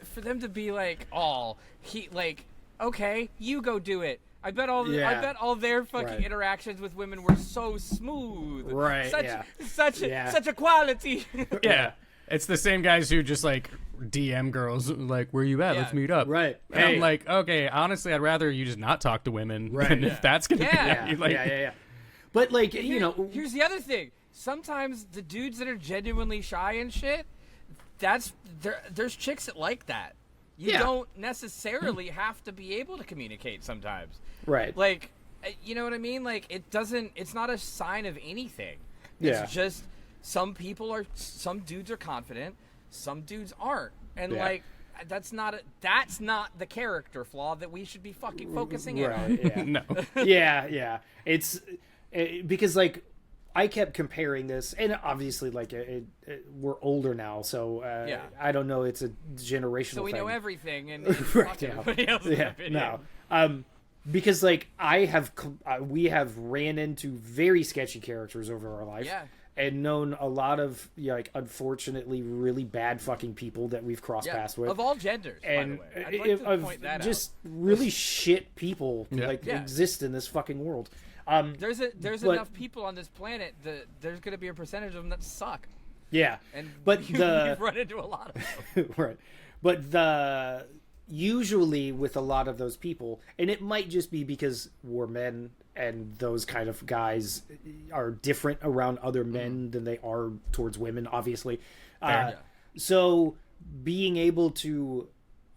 for them to be like, oh, he like, okay, you go do it. I bet all their fucking interactions with women were so smooth. Right. Such equality. Yeah. It's the same guys who just like DM girls like, where you at? Let's meet up. Right. And I'm like, okay, honestly, I'd rather you just not talk to women than if that's gonna be like, yeah. But like, you know, here's the other thing. Sometimes the dudes that are genuinely shy and shit, there's chicks that like that. You don't necessarily have to be able to communicate sometimes. Right. Like, you know what I mean? Like, it's not a sign of anything. It's just some dudes are confident, some dudes aren't. And like, that's not the character flaw that we should be fucking focusing in on. Yeah. No. Yeah. It's because like I kept comparing this, and obviously like we're older now, so I don't know. It's a generational. So we thing. know everything, and Right, fuck everybody else's opinion. No. Because like we have ran into very sketchy characters over our life. Yeah. And known a lot of like unfortunately really bad fucking people that we've crossed paths with of all genders. and by the way. I'd like to point that just out. really shit people exist in this fucking world. There's enough people on this planet that there's going to be a percentage of them that suck. Yeah, And but we've run into a lot of them. right, but usually with a lot of those people, and it might just be because we're men and those kind of guys are different around other men than they are towards women, obviously. So being able to,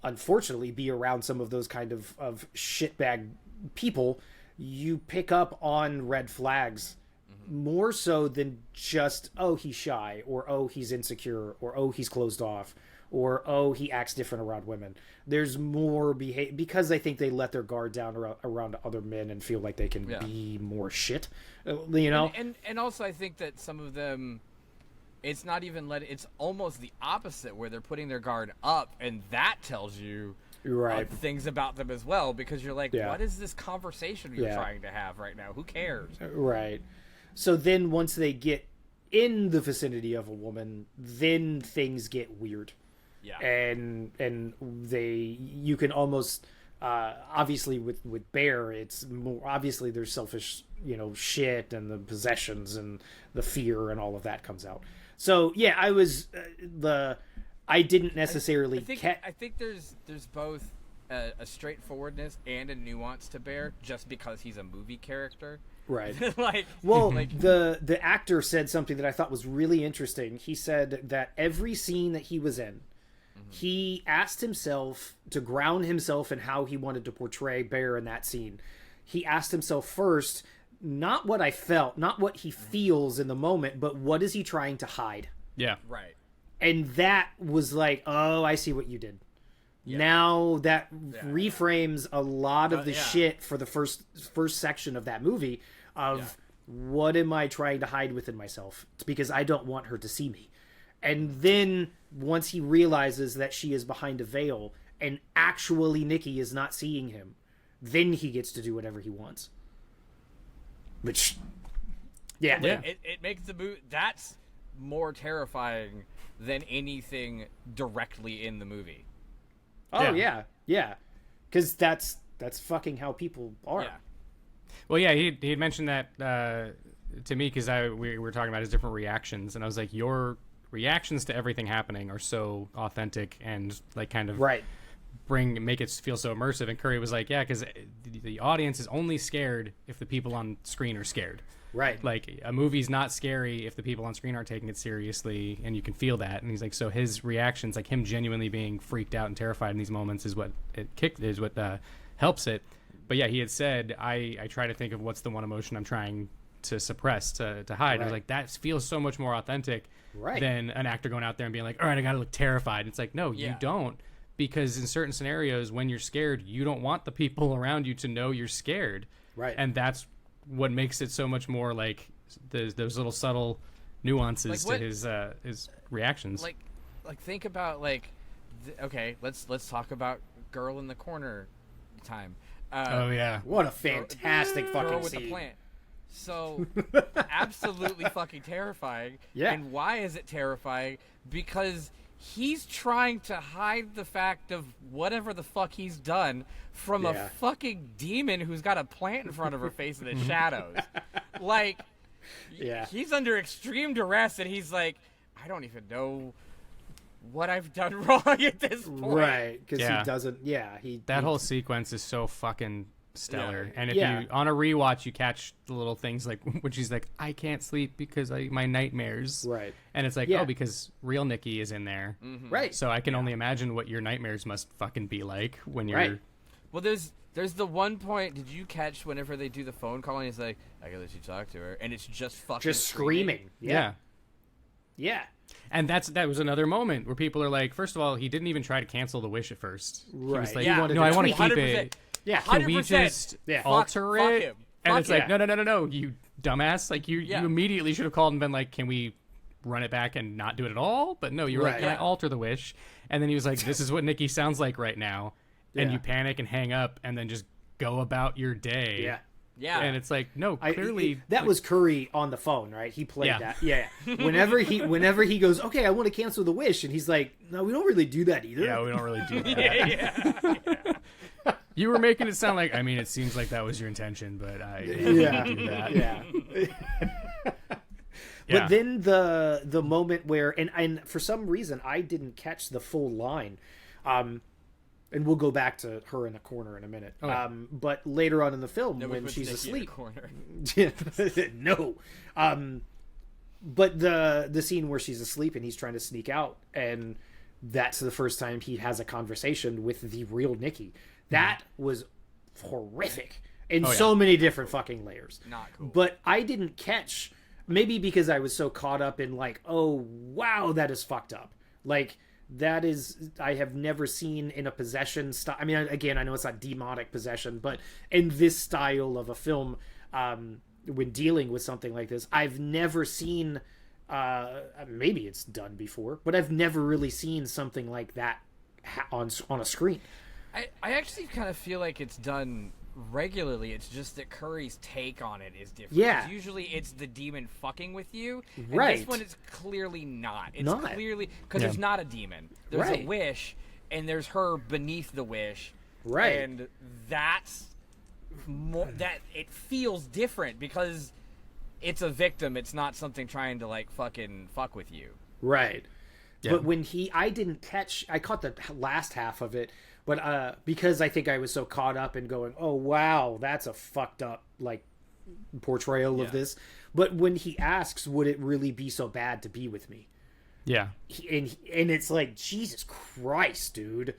unfortunately, be around some of those kind of shitbag people, you pick up on red flags more so than just, oh, he's shy, or oh, he's insecure, or oh, he's closed off, or oh, he acts different around women. There's more because I think they let their guard down around other men and feel like they can be more shit, you know. And also I think that some of them, it's not even it's almost the opposite, where they're putting their guard up, and that tells you things about them as well, because you're like, what is this conversation you're trying to have right now? Who cares? Right. So then once they get in the vicinity of a woman, then things get weird. Yeah. And you can almost obviously with Bear, it's more obviously there's selfish, shit, and the possessions and the fear and all of that comes out. So yeah, I didn't necessarily I think there's both a straightforwardness and a nuance to Bear, just because he's a movie character. Right. like the actor said something that I thought was really interesting. He said that every scene that he was in, he asked himself to ground himself in how he wanted to portray Bear in that scene. He asked himself first, not what I felt, not what he feels in the moment, but what is he trying to hide? Yeah. Right. And that was like, oh, I see what you did. Yeah. Now that reframes a lot of the shit for the first section of that movie of what am I trying to hide within myself? It's because I don't want her to see me. And then once he realizes that she is behind a veil and actually Nikki is not seeing him, then he gets to do whatever he wants. Which, it makes the movie that's more terrifying than anything directly in the movie. Oh yeah, because that's fucking how people are. Yeah. Well, yeah, he had mentioned that to me because we were talking about his different reactions, and I was like, your reactions to everything happening are so authentic and like kind of make it feel so immersive. And Curry was like, yeah, because the audience is only scared if the people on screen are scared. Right. Like, a movie's not scary if the people on screen aren't taking it seriously, and you can feel that. And he's like, so his reactions, like him genuinely being freaked out and terrified in these moments, is what helps it. But yeah, he had said, I try to think of what's the one emotion I'm trying to suppress, to hide. Right. I was like, that feels so much more authentic than an actor going out there and being like, all right, I gotta look terrified. It's like, no, you don't. Because in certain scenarios, when you're scared, you don't want the people around you to know you're scared. Right. And that's what makes it so much more like those little subtle nuances to his reactions. Like think about okay, let's talk about Girl in the Corner time. Oh yeah, what a fantastic fucking Girl with scene. The plant. So absolutely fucking terrifying. Yeah. And why is it terrifying? Because he's trying to hide the fact of whatever the fuck he's done from a fucking demon who's got a plant in front of her face in the shadows. Like, he's under extreme duress, and he's like, I don't even know what I've done wrong at this point. Right, because he doesn't, that whole sequence is so fucking stellar. Yeah. And if you on a rewatch, you catch the little things like when she's like, I can't sleep because my nightmares. Right. And it's like, oh, because real Nikki is in there. Mm-hmm. Right. So I can only imagine what your nightmares must fucking be like when you're. Right. Well, there's the one point. Did you catch whenever they do the phone call and he's like, I gotta let you talk to her, and it's just fucking screaming. Yeah. Yeah. And that was another moment where people are like, first of all, he didn't even try to cancel the wish at first. He was Right. like, Yeah. no, I want to keep 100%. it. Yeah. Can we 100%. just alter Fuck it? him. And Fuck it's like, yeah. no, you dumbass. Like, you immediately should have called and been like, can we run it back and not do it at all? But no, you were like, Right. can I alter the wish? And then he was like, this is what Nikki sounds like right now. And Yeah. you panic and hang up and then just go about your day. Yeah. Yeah. And it's like, no, clearly. That was Curry on the phone, right? He played Yeah. that. Yeah. Whenever he goes, okay, I want to cancel the wish, and he's like, no, we don't really do that either. Yeah, we don't really do that. You were making it sound like, I mean, it seems like that was your intention, but I didn't do that. Yeah. Yeah. But then the moment where and for some reason I didn't catch the full line, and we'll go back to her in a corner in a minute. Oh, yeah. But later on in the film Nobody when puts she's Nikki in a asleep, corner. no. But the scene where she's asleep and he's trying to sneak out, and that's the first time he has a conversation with the real Nikki. That was horrific in so many different fucking layers. Not cool. But I didn't catch, maybe because I was so caught up in like, oh wow, that is fucked up. Like that is, I have never seen in a possession style. I mean, again, I know it's not demonic possession, but in this style of a film, when dealing with something like this, I've never seen. Maybe it's done before, but I've never really seen something like that on a screen. I actually kind of feel like it's done regularly. It's just that Curry's take on it is different. Yeah. 'Cause usually it's the demon fucking with you. And Right. this one it's clearly not. It's Not. clearly because there's not a demon. There's Right. a wish, and there's her beneath the wish. Right. And that's more that it feels different because it's a victim. It's not something trying to like fucking fuck with you. Right. Yeah. But when I caught the last half of it, but because I think I was so caught up in going, oh wow, that's a fucked up like portrayal of this. But when he asks, would it really be so bad to be with me? Yeah. And it's like, Jesus Christ, dude.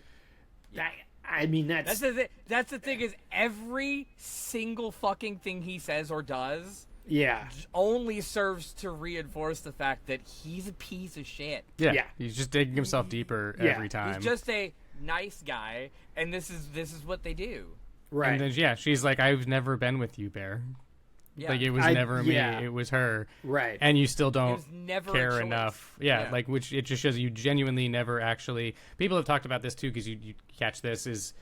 I mean, that's the thing. That's the thing is every single fucking thing he says or does yeah. only serves to reinforce the fact that he's a piece of shit. Yeah. Yeah. He's just digging himself deeper every time. He's just a nice guy, and this is what they do. Right. And then, she's like, I've never been with you, Bear. Yeah. Like, it was never me. It was her. Right. And you still don't was never a care choice. enough. Yeah, like, which it just shows you genuinely never actually... People have talked about this, too, because you catch this, is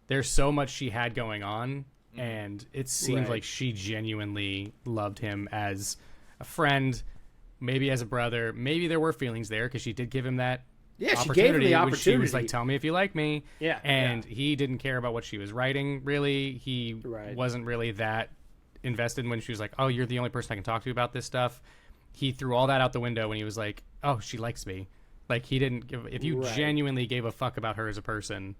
there's so much she had going on, and it seems like she genuinely loved him as a friend, maybe as a brother. Maybe there were feelings there, because she did give him that she gave him the when she was opportunity. like, tell me if you like me. Yeah. And he didn't care about what she was writing, really. He wasn't really that invested when she was like, oh, you're the only person I can talk to about this stuff. He threw all that out the window when he was like, oh, she likes me. Like, he didn't give... If you genuinely gave a fuck about her as a person,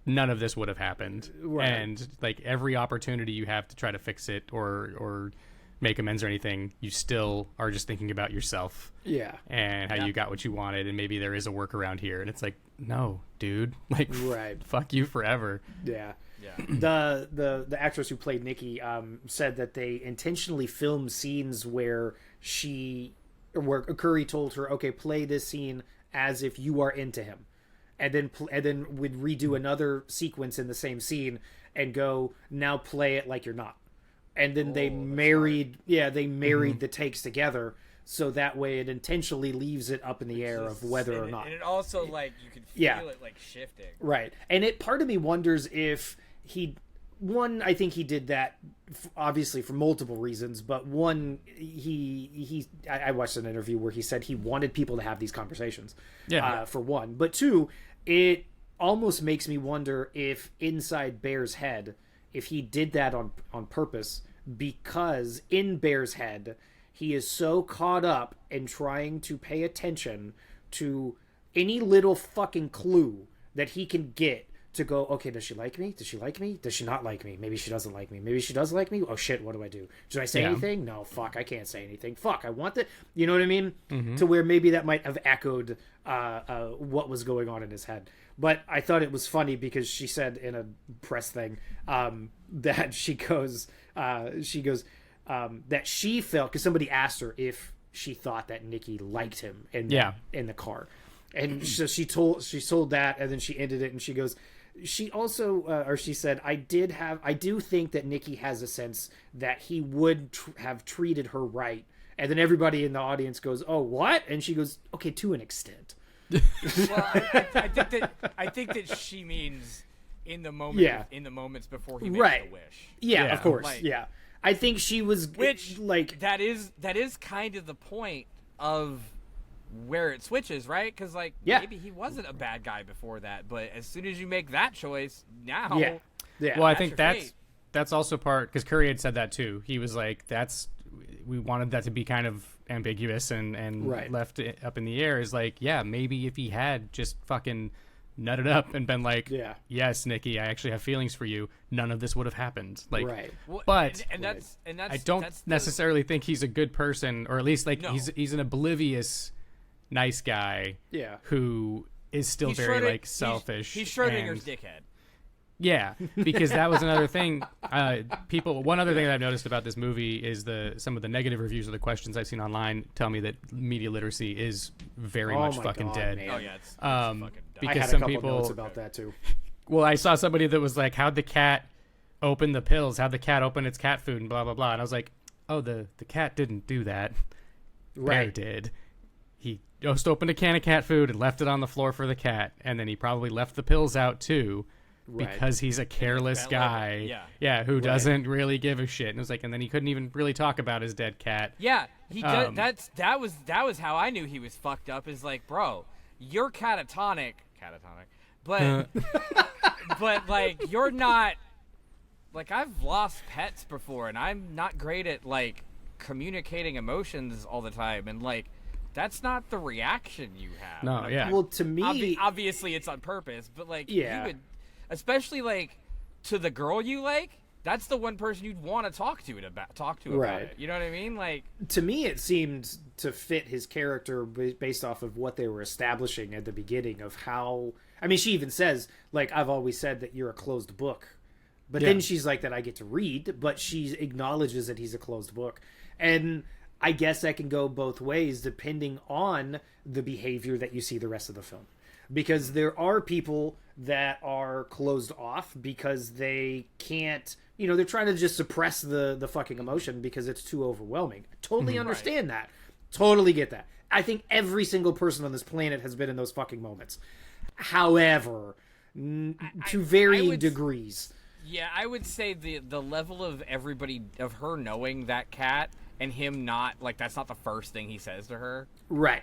none of this would have happened. And, like, every opportunity you have to try to fix it or make amends or anything, you still are just thinking about yourself. Yeah. And how you got what you wanted, and maybe there is a workaround here. And it's like, no, dude. Like, fuck you forever. Yeah. Yeah. The actress who played Nikki said that they intentionally filmed scenes where Curry told her, okay, play this scene as if you are into him. And then would redo another sequence in the same scene and go, now play it like you're not. And then they married the takes together, so that way it intentionally leaves it up in the air of whether or not. And it also, like, you can feel it, like, shifting. Right. And part of me wonders if I think he did that obviously for multiple reasons, but one, I watched an interview where he said he wanted people to have these conversations, for one. But two, it almost makes me wonder if inside Bear's head, if he did that on purpose, because in Bear's head, he is so caught up in trying to pay attention to any little fucking clue that he can get to go, okay, does she like me? Does she like me? Does she not like me? Maybe she doesn't like me. Maybe she does like me. Oh shit, what do I do? Should I say anything? No, fuck, I can't say anything. Fuck, I want that. You know what I mean? To where maybe that might have echoed what was going on in his head. But I thought it was funny because she said in a press thing that she goes that she felt, because somebody asked her if she thought that Nikki liked him in the car. And so she told that, and then she ended it, and she goes, she also, she said, I do think that Nikki has a sense that he would have treated her right. And then everybody in the audience goes, oh, what? And she goes, okay, to an extent. Well, I think that she means in the moment, in the moments before he makes the wish. Yeah, of course. I think she was, that is kind of the point of where it switches, right? Because maybe he wasn't a bad guy before that, but as soon as you make that choice, now well, I think that's also part, because Curry had said that too. He was like, we wanted that to be kind of ambiguous and left it up in the air. Is like, maybe if he had just fucking nutted up and been like, yes, Nikki, I actually have feelings for you, none of this would have happened. But I don't necessarily think he's a good person, or at least he's an oblivious nice guy who is still very selfish. He's Schrodinger's dickhead. Yeah, because that was another thing. One other thing that I've noticed about this movie is some of the negative reviews or the questions I've seen online tell me that media literacy is very much fucking dead. Man. Oh yeah, it's I fucking had a some couple people notes about that too. Well, I saw somebody that was like, "How'd the cat open the pills? How'd the cat open its cat food?" and blah blah blah. And I was like, "Oh, the cat didn't do that. Bear did. He just opened a can of cat food and left it on the floor for the cat, and then he probably left the pills out too." Because he's a careless guy, who doesn't really give a shit. And it was like, and then he couldn't even really talk about his dead cat. Yeah, he does. That was how I knew he was fucked up. Is like, bro, you're catatonic, but but you're not. I've lost pets before, and I'm not great at communicating emotions all the time, and that's not the reaction you have. No, yeah. Well, to me, obviously it's on purpose, but you would. Especially to the girl you like, that's the one person you'd want to talk to about it. You know what I mean? To me, it seemed to fit his character based off of what they were establishing at the beginning of how. I mean, she even says, I've always said that you're a closed book, but then she's like that I get to read, but she acknowledges that he's a closed book, and I guess that can go both ways depending on the behavior that you see the rest of the film. Because there are people that are closed off because they can't, they're trying to just suppress the fucking emotion because it's too overwhelming. Totally understand that. Totally get that. I think every single person on this planet has been in those fucking moments. However, to varying degrees. Yeah, I would say the level of of her knowing that cat and him not, that's not the first thing he says to her. Right.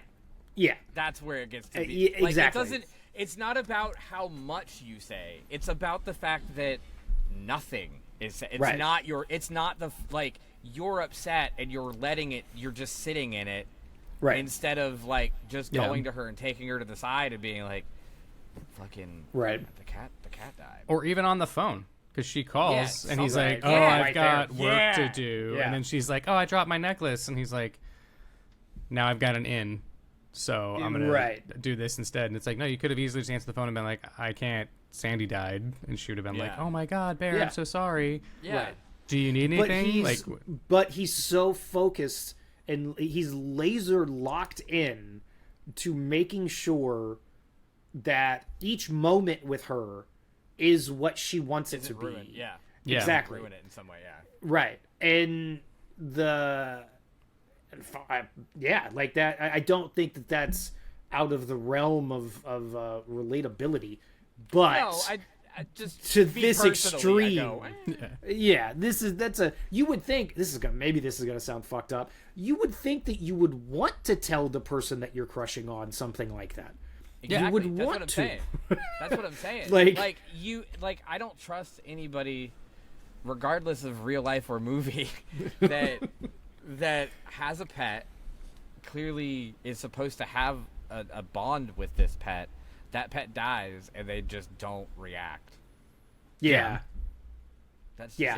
Yeah, that's where it gets to be. Exactly. It's not about how much you say. It's about the fact that nothing is. It's not your. It's not the you're upset and you're letting it. You're just sitting in it, instead of just going to her and taking her to the side and being like, "Fucking The cat died." Or even on the phone. Because she calls and he's like, "Oh, I've got work to do," and then she's like, "Oh, I dropped my necklace," and he's like, "Now I've got an in. So I'm going to do this instead." And it's like, no, you could have easily just answered the phone and been like, "I can't. Sandy died." And she would have been like, "Oh my God, Bear, I'm so sorry. Do you need anything?" But he's so focused and he's laser locked in to making sure that each moment with her is what she wants it to be. Yeah. Exactly. Ruin it in some way, Right. And that. I don't think that that's out of the realm of relatability, but no, I just to this extreme, you would think this is gonna sound fucked up. You would think that you would want to tell the person that you're crushing on something like that. Exactly. You would want to. That's what I'm saying. I don't trust anybody, regardless of real life or movie, that has a pet, clearly is supposed to have a bond with this pet, that pet dies and they just don't react. Yeah. That's just, Yeah.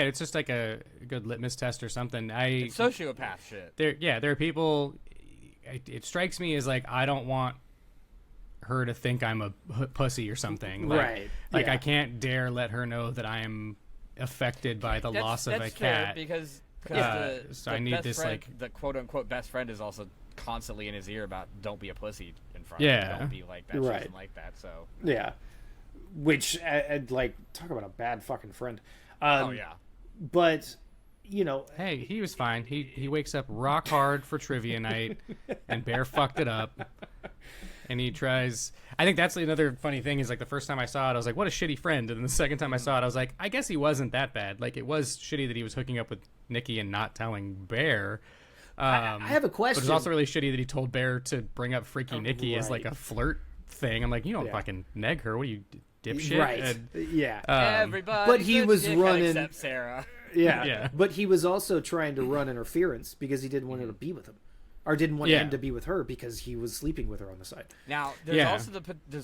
It's just like a good litmus test or something. it's sociopath shit. There are people. It strikes me as like I don't want her to think I'm a pussy or something. Like, Right. Like Yeah. I can't dare let her know that I am affected by the loss of a That's cat. fair because So I need this friend, like the quote unquote best friend is also constantly in his ear about don't be a pussy in front Yeah. of her. Don't be like that. She Right. doesn't like that. So Yeah. Which, like, talk about a bad fucking friend. oh yeah. But, you know, hey, he was fine. He wakes up rock hard for trivia night, and Bear fucked it up. And he tries. I think that's another funny thing is like the first time I saw it, I was like, "What a shitty friend." And then the second time I saw it, I was like, "I guess he wasn't that bad." Like it was shitty that he was hooking up with Nikki and not telling Bear. I have a question. But it's also really shitty that he told Bear to bring up Freaky Nikki as like a flirt thing. I'm like, you don't fucking neg her. What are you, dipshit? Right. And, Yeah. Everybody. but he was running- except Sarah. Yeah. Yeah. But he was also trying to run interference because he didn't want her to be with him. Or didn't want him to be with her because he was sleeping with her on the side. Now there's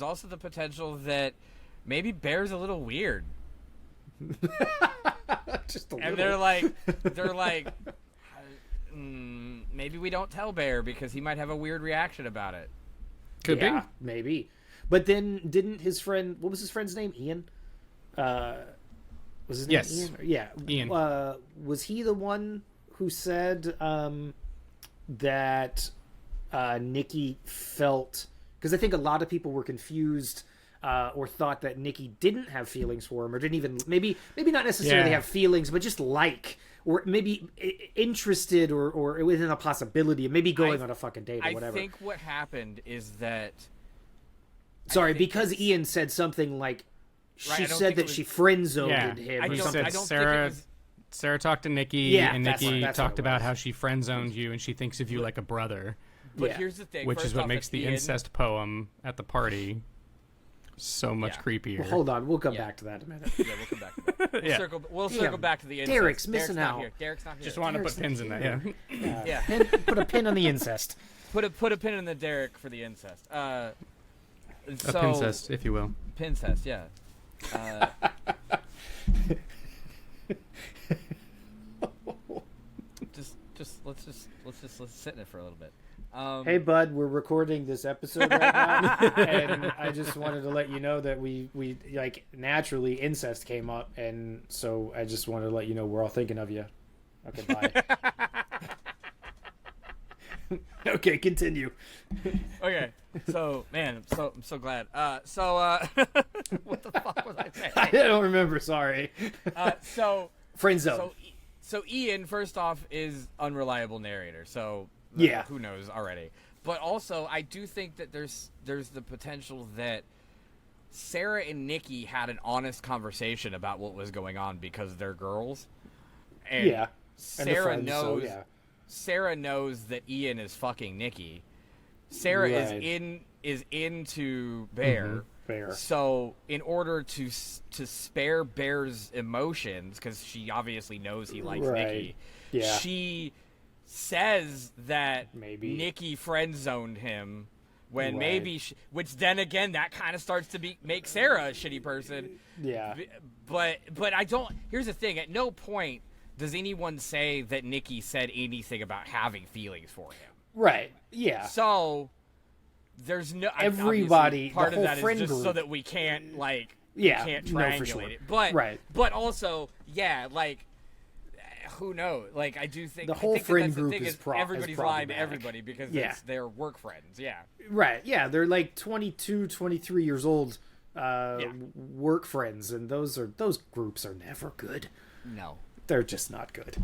also the potential that maybe Bear's a little weird. Just a And little. they're like, maybe we don't tell Bear because he might have a weird reaction about it. Could be. Maybe. But then didn't his friend, what was his friend's name? Ian? Was his name Yes. Ian? Yeah. Ian. Was he the one who said that Nikki felt, because I think a lot of people were confused or thought that Nikki didn't have feelings for him, or didn't even maybe not necessarily have feelings, but just like, or maybe interested or within a possibility of maybe going on a fucking date or whatever. I think what happened is that Sorry, because Ian said something like she said that she friend zoned him. I or don't- something. I don't Sarah, think it was- Sarah talked to Nikki, Yeah, and that's Nikki what talked it about was. how she friend zoned you, and she thinks of you like a brother, But Yeah. here's the thing, which is first what off, makes if the Ian- incest poem at the party so much creepier. Well, hold on, we'll come back to that in a minute. Yeah, we'll come back to that. We'll circle back to the incest. Derek's missing not out. here. Derek's not here. Just wanted to put pins in that, yeah. yeah. Put a pin on the incest. Put a pin in the Derek for the incest. A pincest, if you will. Pincest, yeah. Let's sit in it for a little bit. Hey, bud, we're recording this episode right now, and I just wanted to let you know that we like naturally incest came up, and so I just wanted to let you know we're all thinking of you. Okay, bye. Okay, continue. Okay, so man, I'm so glad. What the fuck was I saying? I don't remember. Sorry. Friend zone. So Ian, first off, is unreliable narrator. So Yeah. who knows already? But also, I do think that there's the potential that Sarah and Nikki had an honest conversation about what was going on because they're girls. And Yeah. And the Sarah friends, so, knows. yeah. Sarah knows that Ian is fucking Nikki. Sarah Right. is into Bear. Bear. So in order to spare Bear's emotions, because she obviously knows he likes Right. Nikki, Yeah. she says that Maybe. Nikki friend zoned him. When Right. maybe, which then again, that kind of starts to make Sarah a shitty person. Yeah. But I don't. Here's the thing: at no point does anyone say that Nikki said anything about having feelings for him. Right. Yeah. So there's no Everybody, obviously, part the of whole that is friend just so group. that we can't Yeah, we can't no, for triangulate sure. it. But Right. but also who knows? Like I do think The I whole think friend that's the group thing is everybody's lying to problematic. everybody because Yeah. they're work friends. Yeah. Right. Yeah. They're like 22, 23 years old. Work friends, and those groups are never good. No. They're just not good.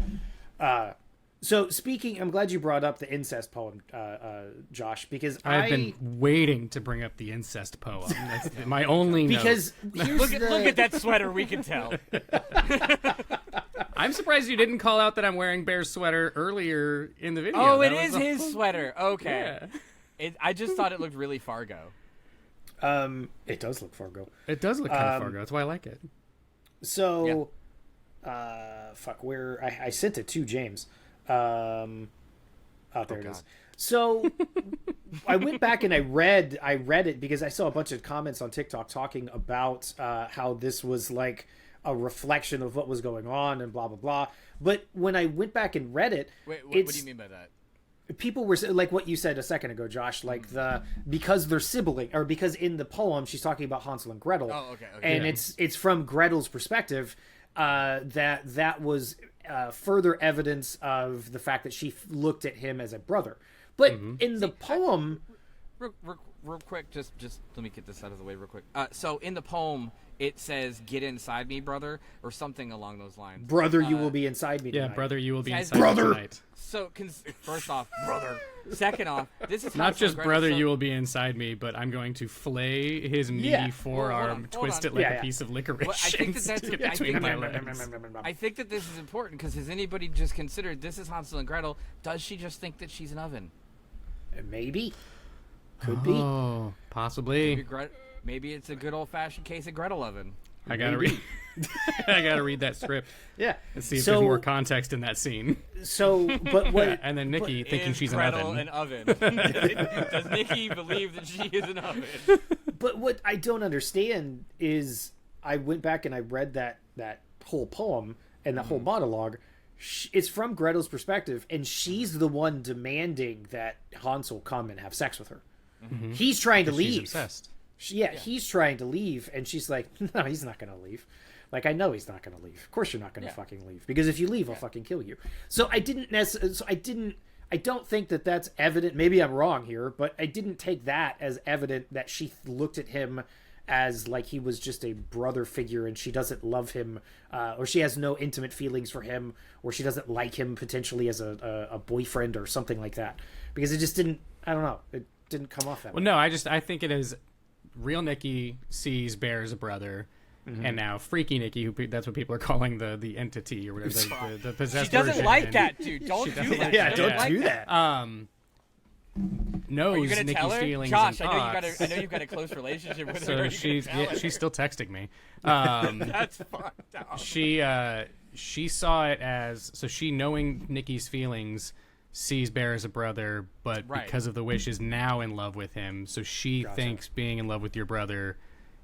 So speaking, I'm glad you brought up the incest poem, Josh, because I've been waiting to bring up the incest poem. That's my only note. because here's Look at that sweater. We can tell. I'm surprised you didn't call out that I'm wearing Bear's sweater earlier in the video. Oh, it That is was his sweater. Okay. Yeah. I just thought it looked really Fargo. it does look Fargo. It does look kind of Fargo. That's why I like it. So, where I sent it to James. There it is. So I went back and I read it because I saw a bunch of comments on TikTok talking about how this was like a reflection of what was going on and blah blah blah. But when I went back and read it, Wait, what do you mean by that? People were like what you said a second ago, Josh, like because they're sibling, or because in the poem she's talking about Hansel and Gretel. Oh, okay. And it's from Gretel's perspective, that was further evidence of the fact that she looked at him as a brother. But in the poem, real quick, just let me get this out of the way real quick. So in the poem, it says, "Get inside me, brother," or something along those lines. Brother, you will be inside me tonight. Yeah, brother, you will be Guys, inside me tonight. So, first off, brother. Second off, this is Not Hansel just and brother, Gretel, you will be inside me, but I'm going to flay his meaty forearm, hold twist on. it like Yeah, a piece of licorice. Well, I think and that stick it that's- I between think my that- legs. I think that this is important because has anybody just considered this is Hansel and Gretel? Does she just think that she's an oven? Maybe. Could be. Oh, possibly. Maybe it's a good old-fashioned case of Gretel oven. I gotta read. I gotta read that script Yeah. and see if there's more context in that scene. So, but what? And then Nikki thinking Is she's an Gretel oven. an oven? Does Nikki believe that she is an oven? But what I don't understand is I went back and I read that whole poem and that whole monologue. It's from Gretel's perspective, and she's the one demanding that Hansel come and have sex with her. He's trying to leave. She's obsessed. He's trying to leave, and she's like, "No, he's not going to leave. Like, I know he's not going to leave. Of course, you're not going to fucking leave because if you leave, I'll fucking kill you." So I didn't necessarily. So I don't think that that's evident. Maybe I'm wrong here, but I didn't take that as evident that she looked at him as like he was just a brother figure and she doesn't love him, or she has no intimate feelings for him, or she doesn't like him potentially as a boyfriend or something like that. Because it just didn't. I don't know. It didn't come off that way. Well, no, I think it is. Real Nikki sees Bear as a brother, and now Freaky Nikki, that's what people are calling the entity or whatever, the possessed She doesn't version, like and that, dude. Don't do that. Yeah, She don't doesn't do like that. knows Are you gonna Nikki's tell her? feelings Josh, and thoughts. I know you've got a close relationship with her. So Are you she's gonna tell her? she's still texting me. That's fucked up. She saw it as she knowing Nikki's feelings sees Bear as a brother, but Right. because of the wish is now in love with him. So she thinks being in love with your brother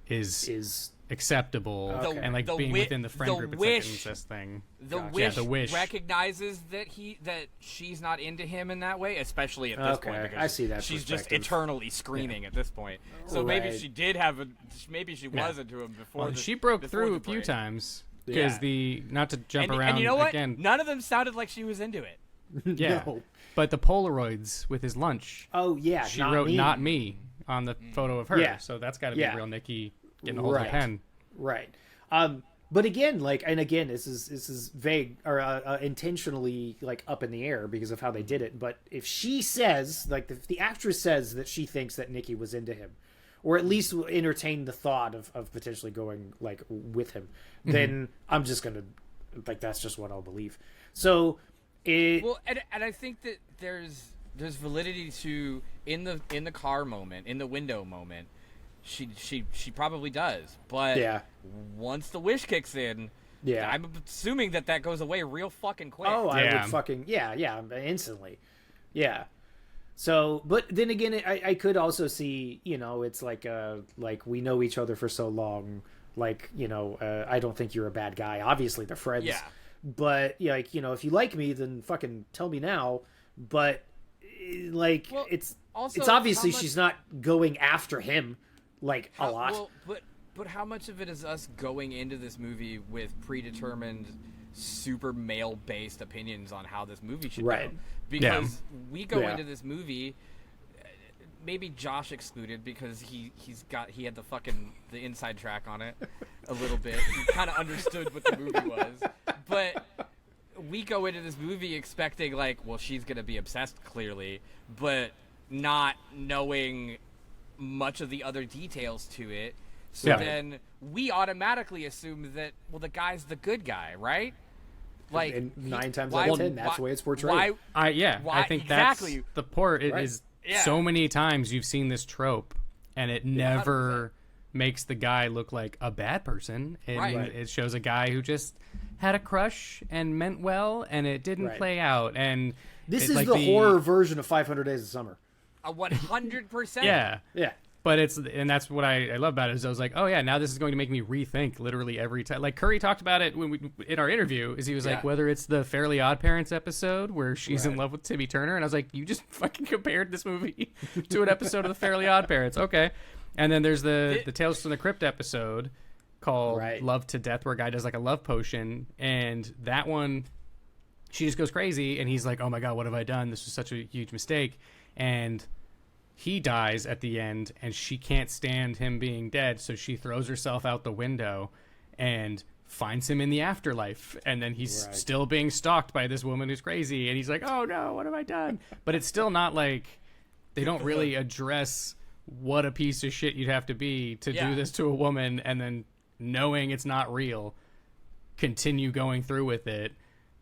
is acceptable, Okay. and like The being wi- within the friend the group, it's wish- like an incest thing. The Gotcha. wish, The wish. recognizes that she's not into him in that way, especially at this point. Okay, Because I see that she's just perspective. eternally screaming at this point. So maybe Right. she did have maybe she was into him before. Well, she broke before through the a few break. times because Yeah. not to jump around and you know what? again. None of them sounded like she was into it. Yeah, No. but the Polaroids with his lunch. Oh yeah, She wrote me. "not me" on the photo of her. Yeah. So that's got to be Yeah. real Nikki getting a hold of a pen. Right. But again, this is vague or intentionally like up in the air because of how they did it. But if she says, like, if the actress says that she thinks that Nikki was into him, or at least entertained the thought of potentially going like with him, then I'm just gonna like that's just what I'll believe. So Well, and I think that there's validity to in the car moment, in the window moment. She probably does, but Yeah. once the wish kicks in, Yeah. I'm assuming that goes away real fucking quick. Oh, I Yeah. would fucking instantly, yeah. So, but then again, I could also see, it's like we know each other for so long, I don't think you're a bad guy. Obviously, they're friends. Yeah. But if you like me, then fucking tell me now. But Well, it's also, obviously how much- she's not going after him a lot. Well, but how much of it is us going into this movie with predetermined, super male-based opinions on how this movie should Right. go? Because we go Yeah. into this movie, maybe Josh excluded because he had the inside track on it a little bit. He kind of understood what the movie was, but we go into this movie expecting she's gonna be obsessed clearly, but not knowing much of the other details to it. So Yeah. then we automatically assume that the guy's the good guy, right? And 9 times out of 10, that's the way it's portrayed. Why? I think exactly. that's the port. It is Yeah. so many times you've seen this trope, and it never makes the guy look like a bad person. Right. It shows a guy who just had a crush and meant well, and it didn't Right. play out. And This it, is like the horror version of 500 Days of Summer. 100%. Yeah. Yeah. But that's what I love about it is I was like, oh yeah, now this is going to make me rethink literally every time. Like Curry talked about it in our interview, is he was like, whether it's the Fairly Odd Parents episode where she's in love with Timmy Turner, and I was like, you just fucking compared this movie to an episode of the Fairly Odd Parents, okay? And then there's the Tales from the Crypt episode called Love to Death, where a guy does like a love potion, and that one, she just goes crazy, and he's like, oh my god, what have I done? This was such a huge mistake, and he dies at the end, and she can't stand him being dead, so she throws herself out the window and finds him in the afterlife, and then he's still being stalked by this woman who's crazy, and he's like, oh no, what have I done? But it's still not like they don't really address what a piece of shit you'd have to be to do this to a woman, and then knowing it's not real, continue going through with it.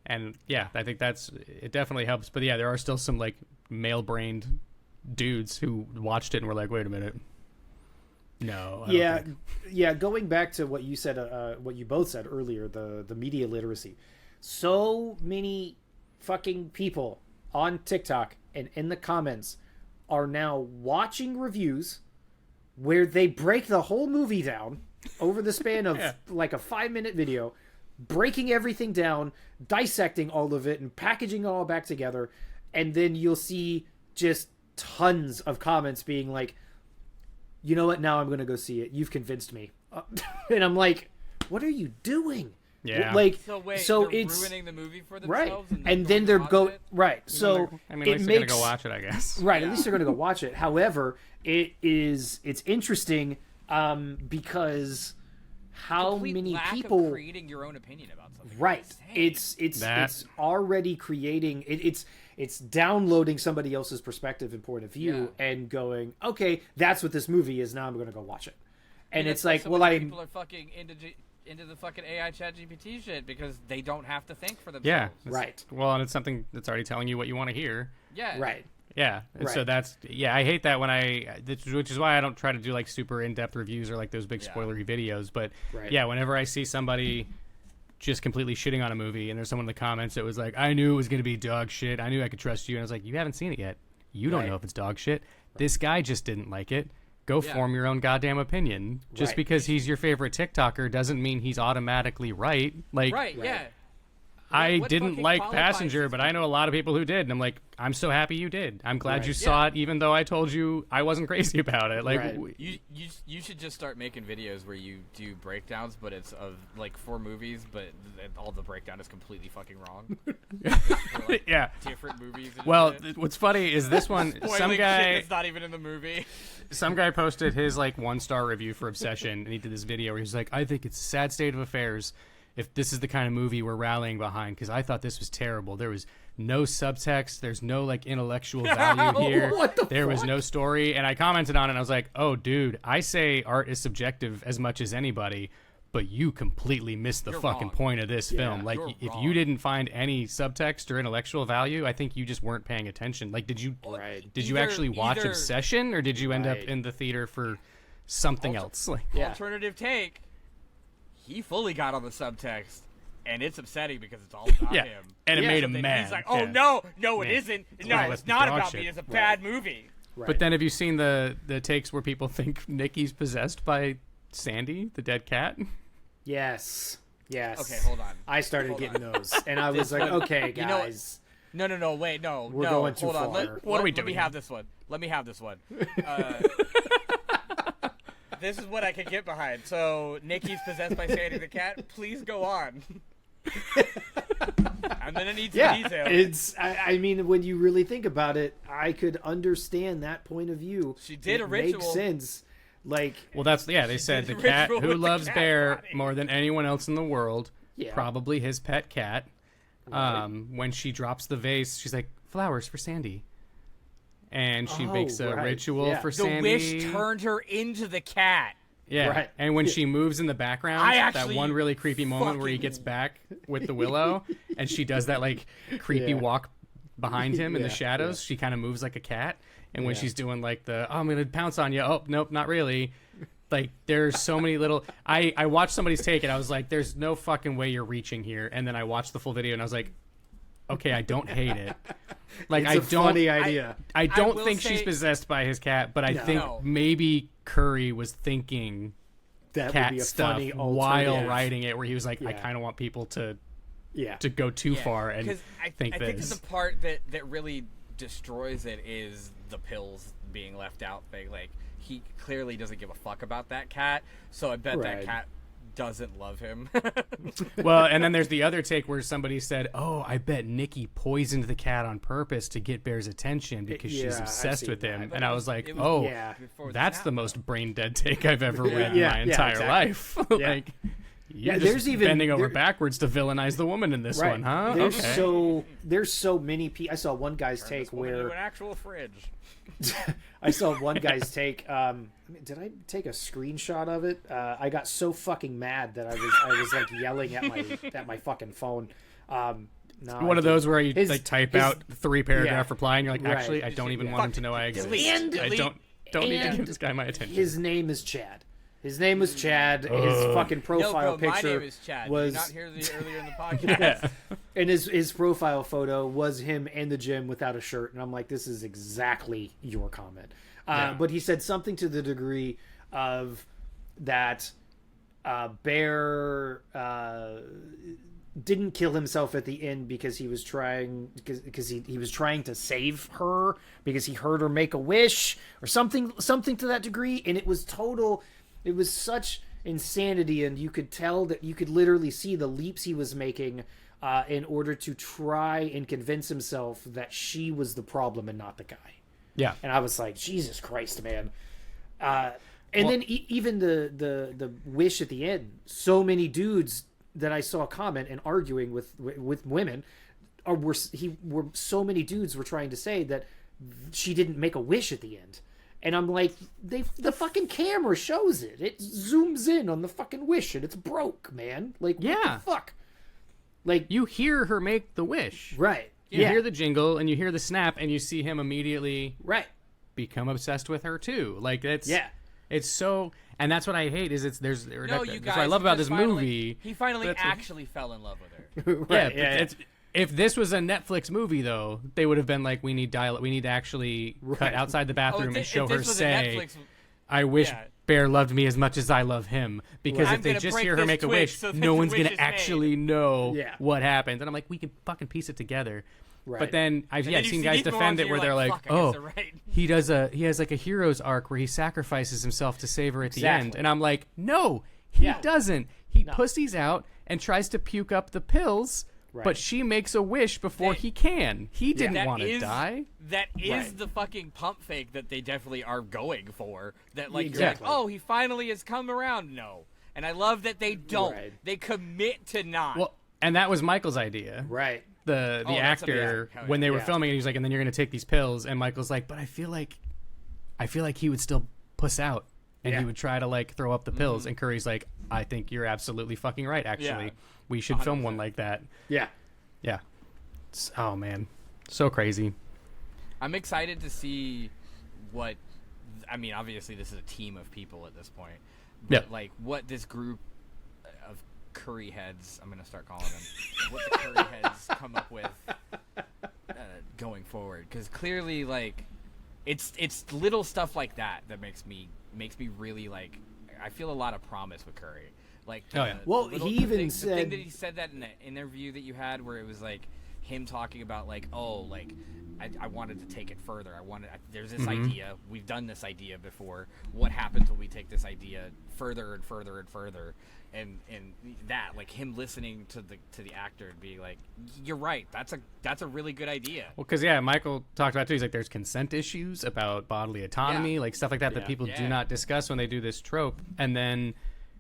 And yeah, I think it definitely helps. But yeah, there are still some like male-brained dudes who watched it and were like, wait a minute, no. I don't think. Going back to what you said, what you both said earlier, the media literacy. So many fucking people on TikTok and in the comments are now watching reviews where they break the whole movie down over the span of like a 5-minute video, breaking everything down, dissecting all of it, and packaging it all back together, and then you'll see just tons of comments being like, you know what, now I'm gonna go see it, you've convinced me. And I'm like, what are you doing? Like, so they're it's ruining the movie for themselves, and then they're going so I mean, at least they're gonna go watch it, I guess. At least they're gonna go watch it. However, it's interesting because how many people of creating your own opinion about something. It's already creating it's downloading somebody else's perspective and point of view and going, okay, that's what this movie is, now I'm going to go watch it. And it's like, well, people are fucking into the fucking AI chat GPT shit because they don't have to think for themselves. Yeah. Well, and it's something that's already telling you what you want to hear. Yeah. Right. Yeah. And so that's, I hate that which is why I don't try to do like super in-depth reviews or like those big spoilery videos. But whenever I see somebody just completely shitting on a movie and there's someone in the comments that was like, I knew it was going to be dog shit, I knew I could trust you, and I was like, you haven't seen it yet, you don't know if it's dog shit. This guy just didn't like it. Go form your own goddamn opinion. Just because he's your favorite TikToker doesn't mean he's automatically right. Like, I didn't like Passenger, but I know a lot of people who did, and I'm like, I'm so happy you did. I'm glad you saw it, even though I told you I wasn't crazy about it. Like, you should just start making videos where you do breakdowns, but it's of like 4 movies, but all the breakdown is completely fucking wrong. Different movies. And what's funny is this one. Some guy it's not even in the movie. Some guy posted his like 1-star review for Obsession, and he did this video where he's like, I think it's a sad state of affairs if this is the kind of movie we're rallying behind, because I thought this was terrible. There was no subtext. There's no like intellectual value here. There was no story. And I commented on it and I was like, oh, dude, I say art is subjective as much as anybody, but you completely missed the fucking point of this film. Like, if you didn't find any subtext or intellectual value, I think you just weren't paying attention. Like, did you actually watch Obsession, or did you end up in the theater for something else? Like, alternative take. He fully got on the subtext, and it's upsetting because it's all about him. And it made him mad. He's like, oh, no, it isn't. No, it's not about me. It's a bad movie. Right. But then have you seen the takes where people think Nikki's possessed by Sandy, the dead cat? Yes. Okay, hold on. I started getting those, and I was like, okay, guys. No, wait, no. We're going too hold far. On. What are we doing? Let me have this one. This is what I can get behind. So, Nikki's possessed by Sandy the cat. Please go on. I'm gonna need some details. I mean, when you really think about it, I could understand that point of view. She did a ritual. Makes sense. Like, well, that's they said the cat who loves Bear more than anyone else in the world, probably his pet cat. When she drops the vase, she's like, flowers for Sandy. And she makes a ritual for Sandy. The wish turned her into the cat. Yeah. Right. And when she moves in the background, that one really creepy moment where he gets back with the willow and she does that like creepy walk behind him in the shadows. She kind of moves like a cat. And when she's doing like I'm going to pounce on you. Oh, nope, not really. Like, there's so many little... I watched somebody's take and I was like, there's no fucking way you're reaching here. And then I watched the full video and I was like, okay, I don't hate it. Like, It's a funny idea. I don't will think she's say- possessed by his cat, but I think No. maybe Curry was thinking That would cat be a stuff funny while alternative. writing it, where he was like, I Yeah. kind of want people to Yeah. go too far and 'Cause I think think this. the part that really destroys it is the pills being left out thing. Like, he clearly doesn't give a fuck about that cat, so I bet that Right. cat doesn't love him. Well, and then there's the other take where somebody said, "Oh, I bet Nikki poisoned the cat on purpose to get Bear's attention because Yeah, she's I've obsessed seen with him." that. And I was like, It was- "Oh, Yeah. Before that's this the happened. most brain dead take I've ever read in Yeah, my yeah, entire exactly. life." Like, you're just there's even- bending over there- backwards to villainize the woman in this Right. one, huh? There's Okay. there's so many I saw one guy's take This woman into where an actual fridge. I saw one guy's take. Did I take a screenshot of it? I got so fucking mad that I was like yelling at my fucking phone. No, One of those where you His- like type his- out 3-paragraph yeah. reply and you're like, Right. actually, I don't even want him to know I exist. Delete. I don't need to And give this guy my attention. His name is Chad. His name was Chad. His fucking No, profile bro, picture my name is Chad. was Did you not hear the earlier in the podcast? and his profile photo was him in the gym without a shirt, and I'm like, this is exactly your comment. But he said something to the degree of that Bear didn't kill himself at the end because he was trying because he was trying to save her because he heard her make a wish or something to that degree, and it was such insanity, and you could tell that you could literally see the leaps he was making in order to try and convince himself that she was the problem and not the guy. Yeah. And I was like, Jesus Christ, man. Then even the wish at the end, so many dudes that I saw comment and arguing with women, were so many dudes were trying to say that she didn't make a wish at the end. And I'm like, the fucking camera shows it. It zooms in on the fucking wish and it's broke, man. Like, what Yeah. the fuck? Like, You hear her make the wish. right. You hear the jingle and you hear the snap and you see him immediately Right. become obsessed with her too. Like it's Yeah. it's so, and that's what I hate is No, you that's guys. what I love about because this movie. He finally That's- actually fell in love with her. Yeah, Right, but it's, if this was a Netflix movie though, they would have been like, we need to actually cut outside the bathroom and show her say, I wish Yeah. Bear loved me as much as I love him. Because I'm if they gonna just break hear her this make a twig wish, so that no the one's wish gonna is actually know Yeah. what happens. And I'm like, we can fucking piece it together. Right. But then I've then you seen see guys these defend morons it and where you're they're like, like, "Fuck, I guess oh, they're right." he has like a hero's arc where he sacrifices himself to save her at the Exactly. end. And I'm like, no, he Yeah. doesn't. He pussies out and tries to puke up the pills, Right. but she makes a wish before he can. He didn't That want to is- die. That is Right. the fucking pump fake that they definitely are going for. That like Exactly. you're like, oh, he finally has come around. No, and I love that they don't. Right. They commit to not. Well, and that was Michael's idea. Right. The Oh, that's actor amazing. Hell when yeah. they were Yeah. filming it, he's like, and then you're gonna take these pills, and Michael's like, but I feel like he would still puss out, and he Yeah. would try to like throw up the pills, and Curry's like, I think you're absolutely fucking right. Actually, we should film one like that. Yeah. Yeah. Oh man, so crazy. I'm excited to see what. I mean, obviously, this is a team of people at this point. But, Yeah. like, what this group of curry heads, I'm going to start calling them, what the curry heads come up with going forward. Because clearly, like, it's little stuff like that makes me really, like, I feel a lot of promise with Curry. Like, Oh, yeah. Well, the he even thing, the said- thing that he said that in the interview that you had, where it was like him talking about like, oh, like I wanted to take it further. There's this idea. We've done this idea before. What happens when we take this idea further and further and further? And that, like him listening to the actor and being like, you're right. That's a really good idea. Well, because Michael talked about it too. He's like, there's consent issues about bodily autonomy, Yeah. like stuff like that that people do not discuss when they do this trope. And then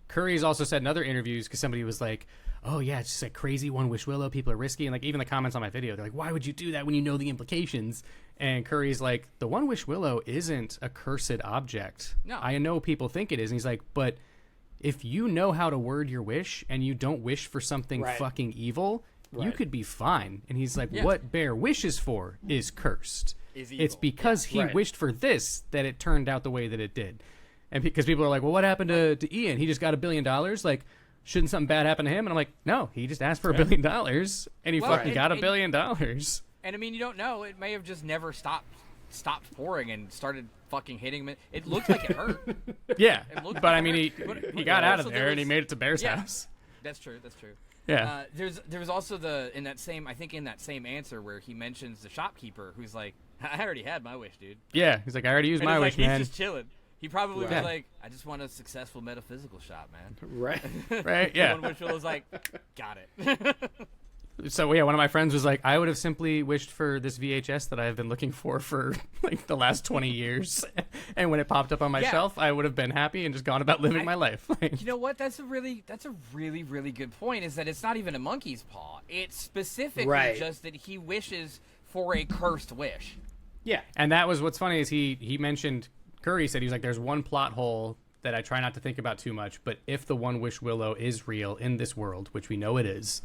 Curry's also said in other interviews, because somebody was like, oh yeah, it's just like crazy one wish willow, people are risky, and like even the comments on my video, they're like, why would you do that when you know the implications? And Curry's like, the one wish willow isn't a cursed object. No. I know people think it is. And he's like, but if you know how to word your wish and you don't wish for something Right. fucking evil, you Right. could be fine. And he's like, Yeah. what Bear wishes for is cursed. Is It's evil. because he Right. wished for this that it turned out the way that it did. And because people are like, well, what happened to Ian? He just got $1 billion. Like, shouldn't something bad happen to him? And I'm like, no, he just asked for $1 billion, and he fucking got $1 billion. And I mean, you don't know. It may have just never stopped pouring and started fucking hitting him. It looked like it hurt. Yeah, but I mean, he got out of there and he was, made it to Bear's house. That's true. Yeah. There was also in that same answer where he mentions the shopkeeper who's like, I already had my wish, dude. Yeah, he's like, I already used my wish, man. man. He's just chilling. He probably was like, I just want a successful metaphysical shot, man. Right, yeah. One wish was like, got it. So yeah, one of my friends was like, I would have simply wished for this VHS that I've been looking for like the last 20 years, and when it popped up on my shelf, I would have been happy and just gone about living my life. You know what? That's a really good point. Is that it's not even a monkey's paw. It's specifically just that he wishes for a cursed wish. Yeah, and that was what's funny is he mentioned Curry said he's like, there's one plot hole that I try not to think about too much, but if the One Wish Willow is real in this world, which we know it is.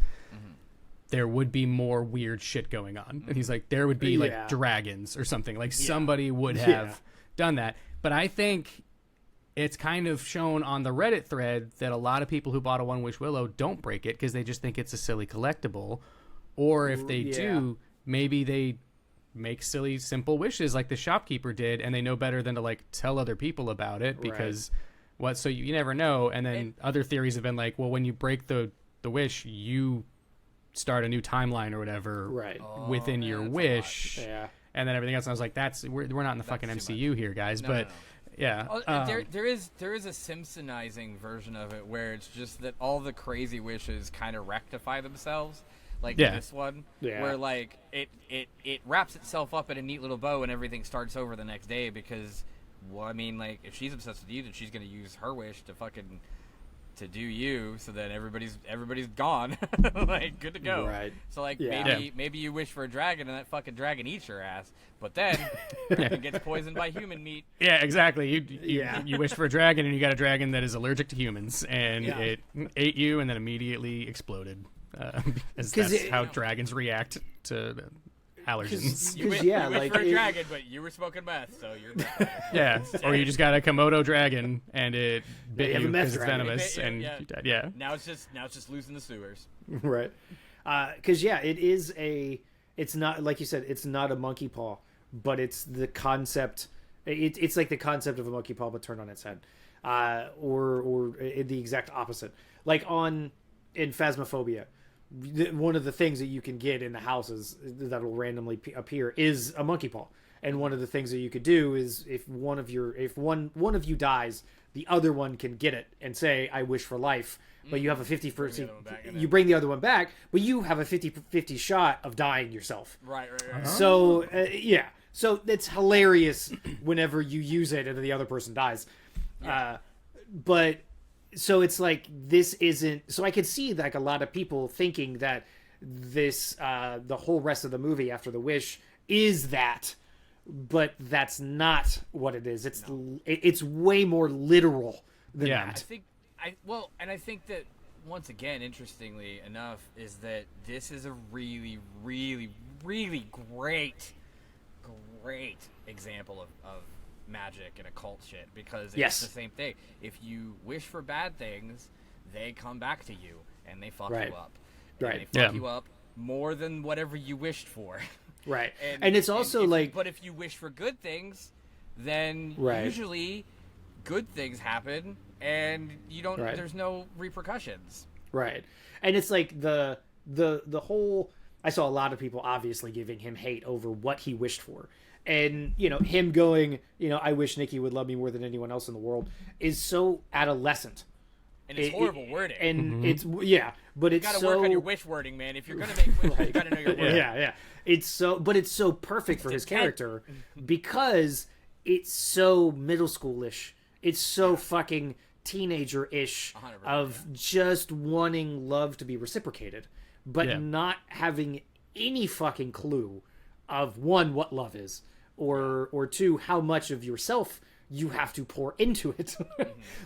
There would be more weird shit going on. And he's like, there would be like dragons or something. Like somebody would have done that. But I think it's kind of shown on the Reddit thread that a lot of people who bought a One Wish Willow don't break it because they just think it's a silly collectible. Or if they do, maybe they make silly, simple wishes like the shopkeeper did, and they know better than to like tell other people about it because so you never know. And then other theories have been like, well, when you break the wish, you start a new timeline or whatever within your wish, and then everything else. And I was like, we're not in the fucking MCU here, guys. No. There is a Simpsonizing version of it where it's just that all the crazy wishes kind of rectify themselves, like this one, where like it wraps itself up in a neat little bow and everything starts over the next day because, well, I mean, like if she's obsessed with you, then she's gonna use her wish to fucking. To do you, so then everybody's gone, like good to go. Right. So like maybe you wish for a dragon and that fucking dragon eats your ass, but then it gets poisoned by human meat. Yeah, exactly. You wish for a dragon and you got a dragon that is allergic to humans and it ate you and then immediately exploded. That's how dragons react to allergens. You wish for a dragon, but you were smoking meth, so you're or you just got a Komodo dragon and it bit you because it's venomous and you died. Yeah. Now it's just losing the sewers. Right. Because it's not like you said, it's not a monkey paw, but it's the concept. It's like the concept of a monkey paw, but turned on its head, or the exact opposite. Like in Phasmophobia. One of the things that you can get in the houses that will randomly appear is a monkey paw, and one of the things that you could do is if one of you dies, the other one can get it and say I wish for life, but you have a 50%. You bring the other one back, but you have a 50-50 shot of dying yourself. Right. So so it's hilarious whenever you use it and the other person dies, but. So it's like this isn't. So I could see like a lot of people thinking that this the whole rest of the movie after the wish is that, but that's not what it is. It's way more literal than that. I think that once again, interestingly enough, is that this is a really, really, really great example of magic and occult shit because it's the same thing. If you wish for bad things, they come back to you and they fuck you up. And they fuck you up more than whatever you wished for. Right. And it's also but if you wish for good things, then usually good things happen and you don't there's no repercussions. Right. And it's like the whole I saw a lot of people obviously giving him hate over what he wished for. And, him going, I wish Nikki would love me more than anyone else in the world is so adolescent. And it's horrible wording. And it's, but it's you gotta work on your wish wording, man. If you're going to make wishes, you got to know your wording. Yeah. It's so perfect for his character because it's so middle schoolish. It's so fucking teenager-ish 100%. Of just wanting love to be reciprocated, but not having any fucking clue of one, what love is. Or two, how much of yourself you have to pour into it.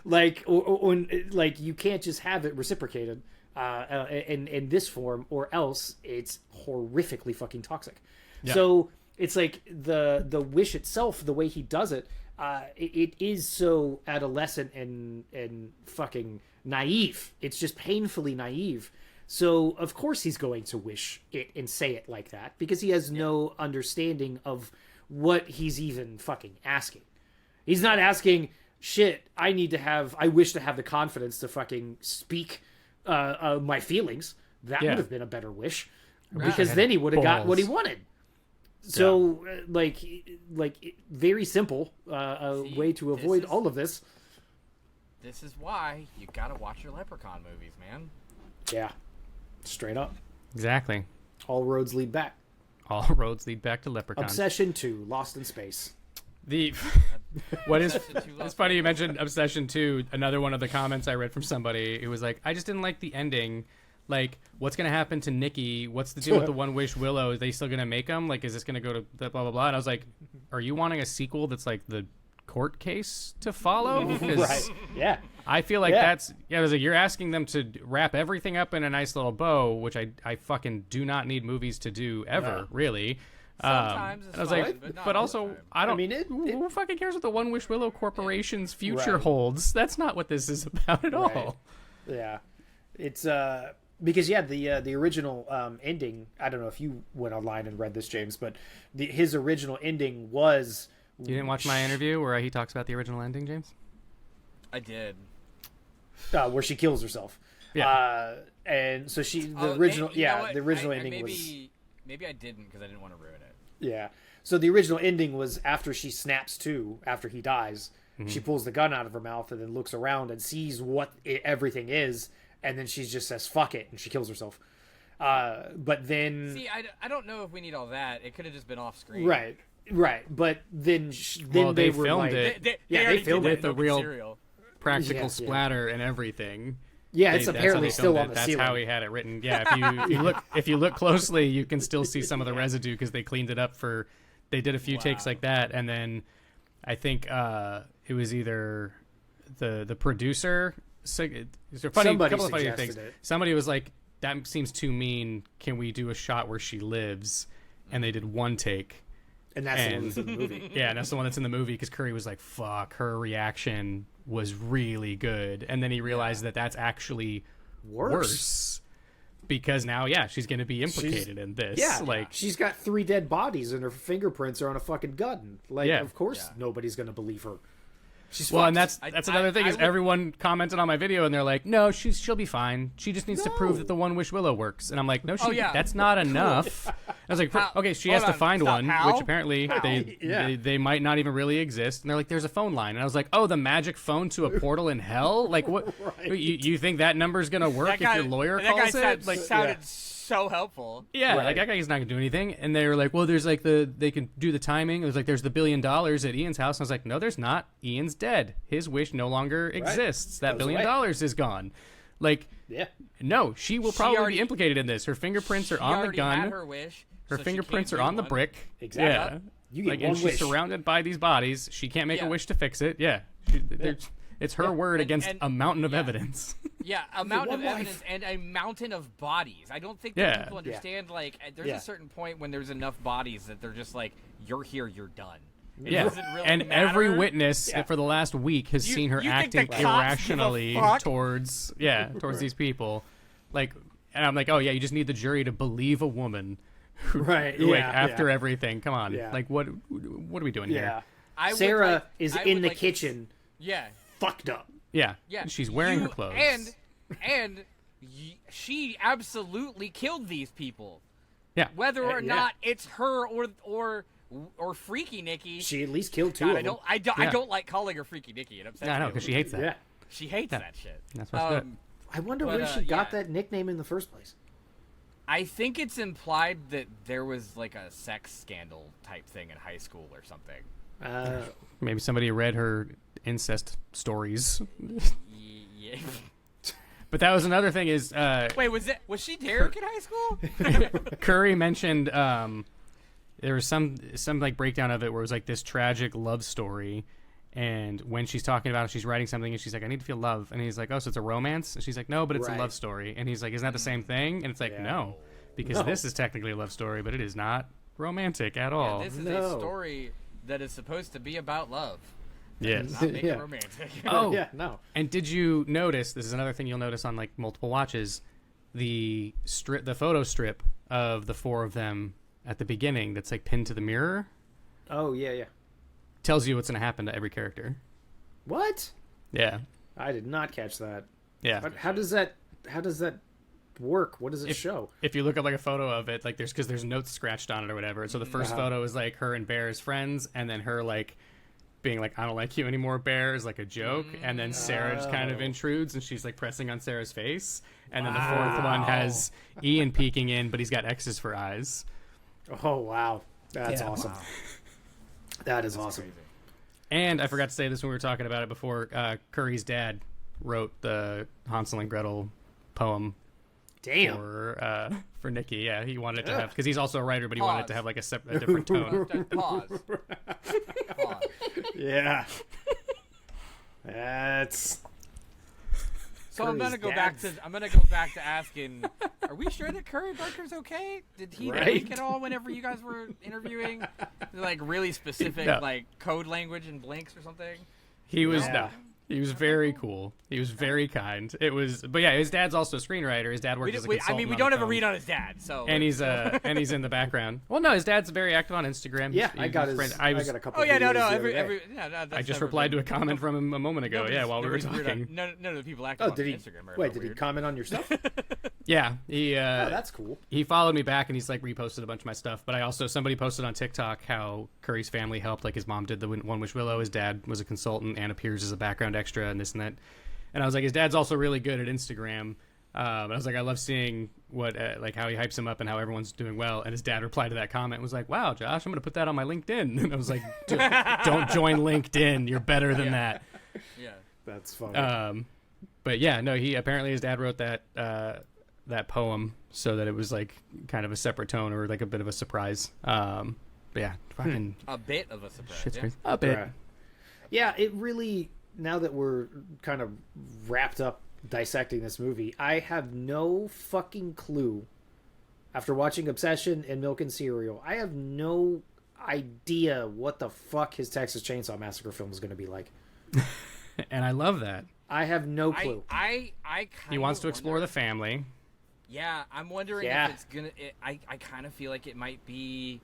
Like you can't just have it reciprocated in this form, or else it's horrifically fucking toxic. So it's like the wish itself, the way he does it, it is so adolescent and fucking naive. It's just painfully naive. So, of course he's going to wish it and say it like that because he has no understanding of what he's even fucking asking. He's not asking, shit, I wish to have the confidence to fucking speak my feelings. That would have been a better wish. Because then he would have got what he wanted. So, very simple way to avoid all of this. This is why you gotta watch your Leprechaun movies, man. Yeah. Straight up. Exactly. All roads lead back. All roads lead back to Leprechaun. Obsession 2, Lost in Space. It's funny you mentioned Obsession 2. Another one of the comments I read from somebody who was like, I just didn't like the ending. Like, what's going to happen to Nikki? What's the deal with the One Wish Willow? Are they still going to make them? Like, is this going to go to the blah, blah, blah? And I was like, are you wanting a sequel that's like the court case to follow? Right. Yeah. I feel like I was like, you're asking them to wrap everything up in a nice little bow, which I fucking do not need movies to do ever, really. Sometimes it's I was fine, like, but but not all also, the time. I don't. I mean, who fucking cares what the One Wish Willow Corporation's future Right. holds? That's not what this is about at all. Yeah. It's because the original ending, I don't know if you went online and read this, James, but his original ending was... You didn't watch my interview where he talks about the original ending, James? I did. Where she kills herself. Yeah. And so the original ending was... Maybe I didn't because I didn't want to ruin it. Yeah. So the original ending was after she snaps to, after he dies, she pulls the gun out of her mouth and then looks around and sees what everything is, and then she just says, fuck it, and she kills herself. But then... See, I don't know if we need all that. It could have just been off screen. Right. But then they were filmed like... it. They filmed with it. the real Serial. practical splatter and everything. Yeah, it's That's how apparently they filmed still it. on the That's ceiling. how he had it written. Yeah, if you look closely, you can still see some of the residue because they cleaned it up for. They did a few takes like that, and then I think it was either the producer. So, it's a funny, couple of funny things. Somebody was like, "That seems too mean. Can we do a shot where she lives?" And they did one take. And that's the one that's in the movie. Yeah, and that's the one that's in the movie because Curry was like, fuck, her reaction was really good. And then he realized that that's actually worse because now, she's going to be implicated in this. Yeah, like she's got 3 dead bodies and her fingerprints are on a fucking gun. Like, of course nobody's going to believe her. She's well, and fucked. that's another thing is everyone commented on my video and they're like, no, she'll be fine. She just needs to prove that the One Wish Willow works. And I'm like, no, that's not enough. I was like, okay, she has to find one, which apparently they might not even really exist. And they're like, there's a phone line. And I was like, oh, the magic phone to a portal in hell? Like, what? Right. You think that number's gonna work if your lawyer calls it? Sounded so helpful. Yeah, like that guy's not gonna do anything. And they were like, well, there's like they can do the timing. It was like there's the $1 billion at Ian's house. And I was like, no, there's not. Ian's dead. His wish no longer exists. That $1 billion is gone. Like, no, she will probably be implicated in this. Her fingerprints are on the gun. Had her wish. Her fingerprints are on the brick. Exactly. Yeah. You get one she's wish. surrounded by these bodies. She can't make a wish to fix it. Yeah. It's her word against a mountain of evidence. Yeah, a mountain of evidence and a mountain of bodies. I don't think that people understand, like, there's a certain point when there's enough bodies that they're just like, you're here, you're done. It doesn't really and matter. every witness for the last week has seen her acting irrationally towards these people. Like, and I'm like, oh yeah, you just need the jury to believe a woman. Right. After everything, come on. Yeah. Like, what are we doing here? Sarah is in the kitchen. Yeah. Fucked up. Yeah. She's wearing her clothes. And she absolutely killed these people. Yeah. Whether or not it's her or Freaky Nikki. She at least killed 2 of them. I don't like calling her Freaky Nikki. It upsets me. I know, because she hates that. Yeah. She hates that shit. That's what's good. I wonder where she got that nickname in the first place. I think it's implied that there was like a sex scandal type thing in high school or something. Maybe somebody read her incest stories. Yeah. But that was another thing is... Wait, was she Derek in high school? Curry mentioned there was some like breakdown of it where it was like this tragic love story. And when she's talking about it, she's writing something and she's like, I need to feel love. And he's like, oh, so it's a romance? And she's like, no, but it's a love story. And he's like, isn't that the same thing? And it's like, no, because this is technically a love story, but it is not romantic at all. Yeah, this is a story that is supposed to be about love. Yes. Not make Yeah. it romantic. Oh, Yeah, no. And did you notice? This is another thing you'll notice on like multiple watches. The photo strip of the four of them at the beginning that's like pinned to the mirror Oh, yeah. tells you what's going to happen to every character. What? Yeah. I did not catch that. Yeah. But how does that work? What does it show? If you look up like a photo of it, like there's notes scratched on it or whatever. So the first photo is like her and Bear as friends, and then her like being like, I don't like you anymore, Bear, is like a joke. And then Sarah just kind of intrudes and she's like pressing on Sarah's face. And then the fourth one has Ian peeking in, but he's got X's for eyes. Oh, wow. That's awesome. Wow. That is awesome. Crazy. And I forgot to say this when we were talking about it before. Curry's dad wrote the Hansel and Gretel poem. Damn. For Nikki. Yeah, he wanted it to have, because he's also a writer, but he wanted it to have like a different tone. Pause. Pause. Yeah. That's. So I'm gonna Curry's go back to asking, are we sure that Curry Barker's okay? Did he Right. blink at all whenever you guys were interviewing? Like really specific like code language and blinks or something? He was Yeah. He was very cool. He was very kind. It was, but yeah, his dad's also a screenwriter. His dad worked as a consultant. I mean, we on don't the have a film. read on his dad, so. And he's in the background. Well, no, his dad's very active on Instagram. Yeah, He's I got a his. friend. I got a couple. Oh yeah, no, videos no. the other day. I just replied to a comment from him a moment ago. Yeah, while we were talking. None of the people active Oh, on did he? Instagram are Wait, did weird. he comment on your stuff? Yeah, he. Oh, that's cool. He followed me back and he's like reposted a bunch of my stuff. But I also, somebody posted on TikTok how Curry's family helped. Like his mom did the One Wish Willow. His dad was a consultant and appears as a background extra and this and that. And I was like, his dad's also really good at Instagram. But I was like, I love seeing what like how he hypes him up and how everyone's doing well. And his dad replied to that comment and was like, wow, Josh, I'm going to put that on my LinkedIn. And I was like, don't join LinkedIn. You're better than that. Yeah. That's funny. But yeah, no, he apparently his dad wrote that that poem so that it was like kind of a separate tone or like a bit of a surprise. But yeah, fucking A bit of a surprise. shit's Yeah. crazy. A bit. Right. Yeah, it really. Now that we're kind of wrapped up dissecting this movie, I have no fucking clue. After watching Obsession and Milk and Cereal, I have no idea what the fuck his Texas Chainsaw Massacre film is going to be like. And I love that. I have no clue. I He wants to explore the family. Yeah, I'm wondering Yeah. if it's gonna. I kind of feel like it might be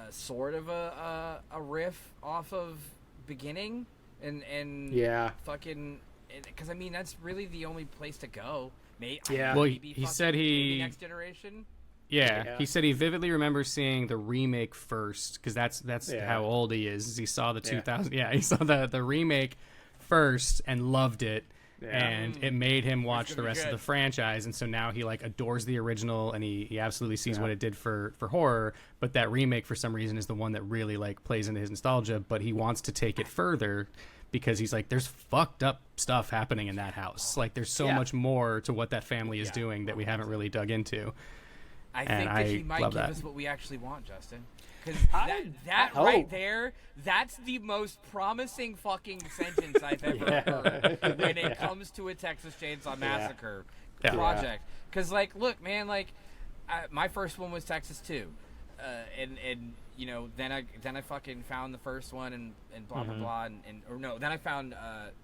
sort of a riff off of Beginning and Yeah. fucking, because I mean that's really the only place to go. Yeah. Well, maybe he said maybe Next Generation. Yeah, Yeah. he said he vividly remembers seeing the remake first because that's Yeah. how old he is. He saw the Yeah. 2000. Yeah, he saw the remake first and loved it, Yeah. and it made him watch the gonna be rest of good. the franchise. And so now he like adores the original, and he absolutely sees what it did for horror. But that remake for some reason is the one that really like plays into his nostalgia. But he wants to take it further because he's like, there's fucked up stuff happening in that house. Like there's so Yeah. much more to what that family is doing that we haven't really dug into. I And think that I he might love give that. us what we actually want, Justin. Because I that hope. right there, that's the most promising fucking sentence I've ever heard when it comes to a Texas Chainsaw Massacre Yeah. project. Because, like, look, man, like, my first one was Texas 2. And you know, then I fucking found the first one and blah, blah, blah. Or no, then I found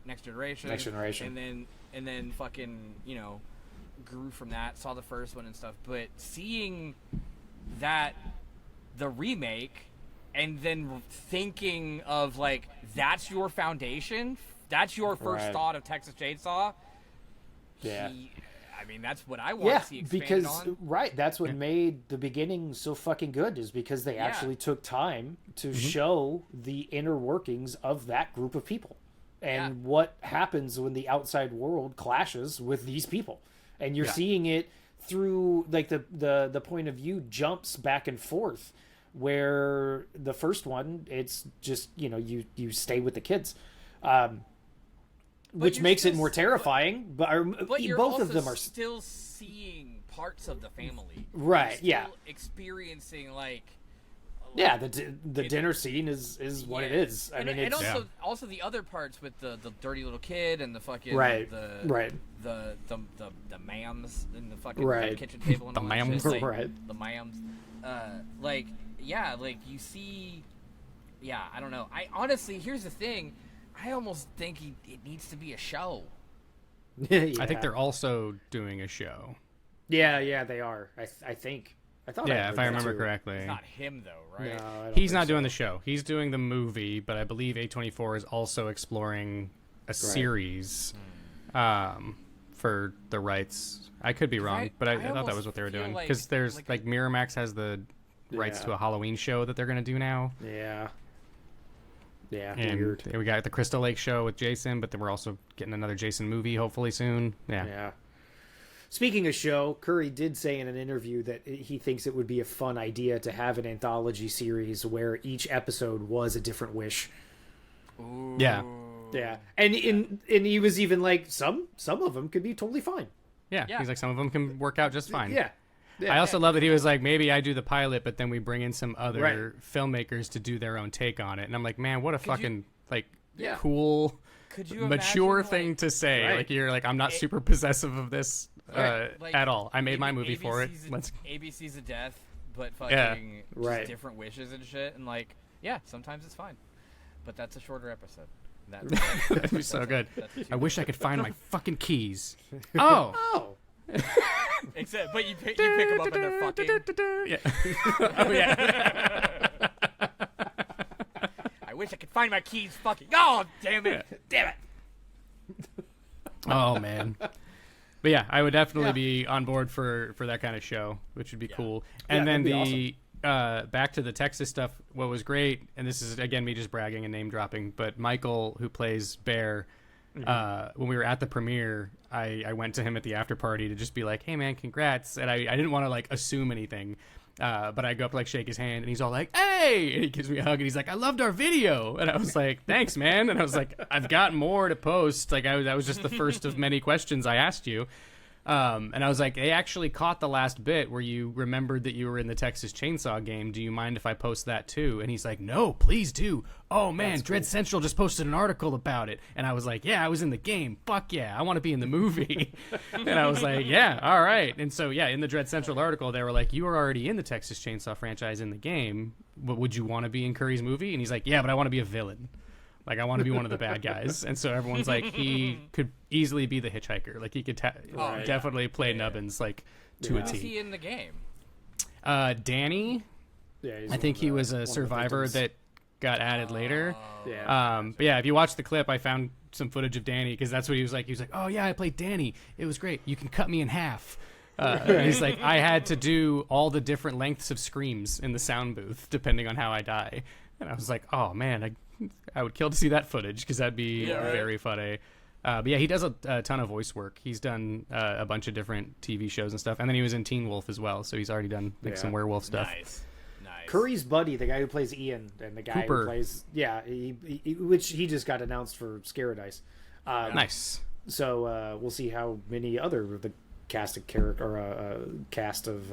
Next Generation. Next Generation. And then fucking, you know, grew from that, saw the first one and stuff, but seeing that the remake and then thinking of like that's your foundation, that's your first Right. thought of Texas Chainsaw. Yeah. I mean that's what I want to see expanded on. That's what made the beginning so fucking good, is because they actually took time to show the inner workings of that group of people and what happens when the outside world clashes with these people. And you're seeing it through like the point of view jumps back and forth, where the first one, it's just, you know, you stay with the kids, which you're makes it still more terrifying. But you're both also of them are still seeing parts of the family. Right, You're yeah. still experiencing like the dinner scene is what it is. I mean, and it's also the other parts with the dirty little kid and the fucking the mams and the fucking kitchen table and The all that mams. shit. Like, Right. the mams. Like, yeah, like you see yeah, I don't know. I honestly, here's the thing. I almost think it needs to be a show. Yeah. I think they're also doing a show. Yeah, they are. I think. I thought. Yeah, if I remember too. correctly. It's not him though, right? No, I don't He's think not doing so. the show. He's doing the movie, but I believe A24 is also exploring a series for the rights. I could be wrong, but I thought that almost was what they were feel doing. like- Because there's, like- Miramax has the rights Yeah. to a Halloween show that they're going to do now. Yeah. Yeah. And Weird. we got the Crystal Lake show with Jason, but then we're also getting another Jason movie hopefully soon. Yeah. Yeah. Speaking of show, Curry did say in an interview that he thinks it would be a fun idea to have an anthology series where each episode was a different wish. Ooh. Yeah. Yeah, and he was even like some of them could be totally fine. Yeah. Yeah. He's like, some of them can work out just fine. Yeah. I also love that he was like, maybe I do the pilot, but then we bring in some other Right. filmmakers to do their own take on it. And I'm like, man, what a fucking Yeah. cool, Could you mature imagine, thing like, to say. Right. Like, you're like, I'm not super possessive of this like, at all. I made my movie for it. Let's. ABC's of death, but fucking Yeah. just Right. different wishes and shit, and like, yeah, sometimes it's fine, but that's a shorter episode. That'd be so good. That's what I you wish I could find my fucking keys. Oh. Oh. Except, but you pick them up and they're fucking. Yeah. Oh yeah. I wish I could find my keys. Fucking. Oh, damn it! Damn it! Oh man. But yeah, I would definitely Yeah. be on board for that kind of show, which would be cool. And Yeah, then that'd the be back to the Texas stuff, what was great, and this is again me just bragging and name dropping, but Michael, who plays Bear, when we were at the premiere, I went to him at the after party to just be like, hey man, congrats. And I didn't want to like assume anything. But I go up to like shake his hand and he's all like, hey, and he gives me a hug and he's like, I loved our video. And I was like, thanks, man. And I was like, I've got more to post. Like that was just the first of many questions I asked you. And I was like, they actually caught the last bit where you remembered that you were in the Texas Chainsaw game. Do you mind if I post that too? And he's like, no, please do. Oh man, Dread Central just posted an article about it. And I was like, yeah, I was in the game. Fuck yeah, I want to be in the movie. And I was like, yeah, all right. And so yeah, in the Dread Central article, they were like, you were already in the Texas Chainsaw franchise in the game, but would you want to be in Curry's movie? And he's like, yeah, but I want to be a villain. Like, I want to be one of the bad guys. And so everyone's like, he could easily be the hitchhiker. Like, he could definitely play Nubbins, like, to a Who's T. he in the game? Danny, Yeah, he's I think one of he the- was one a of the survivor victims. that got added later. Yeah. But yeah, if you watch the clip, I found some footage of Danny, because that's what he was like. He was like, oh, yeah, I played Danny. It was great. You can cut me in half. And he's like, I had to do all the different lengths of screams in the sound booth, depending on how I die. And I was like, oh, man, I would kill to see that footage, because that'd be very funny. But yeah, he does a ton of voice work. He's done a bunch of different TV shows and stuff. And then he was in Teen Wolf as well, so he's already done some werewolf stuff. Nice. Curry's buddy, the guy who plays Ian, and the guy Cooper. who plays which he just got announced for Scaredice. Nice. So we'll see how many other of the cast of cast of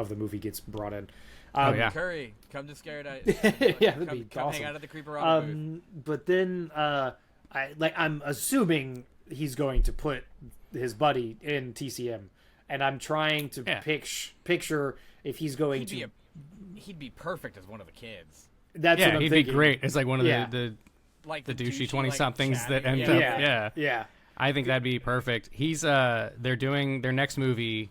the movie gets brought in. Oh, yeah. Curry, come to Scared. Yeah, that'd be come awesome. hang out at the Creep-O-Rama booth. But then I'm assuming he's going to put his buddy in TCM, and I'm trying to picture if he's going He'd be perfect as one of the kids. That's what I'm he'd thinking. be great. It's like one of the Like the douchey like, 20-somethings that chatty- end yeah. up. Yeah. I think that'd be perfect. He's they're doing their next movie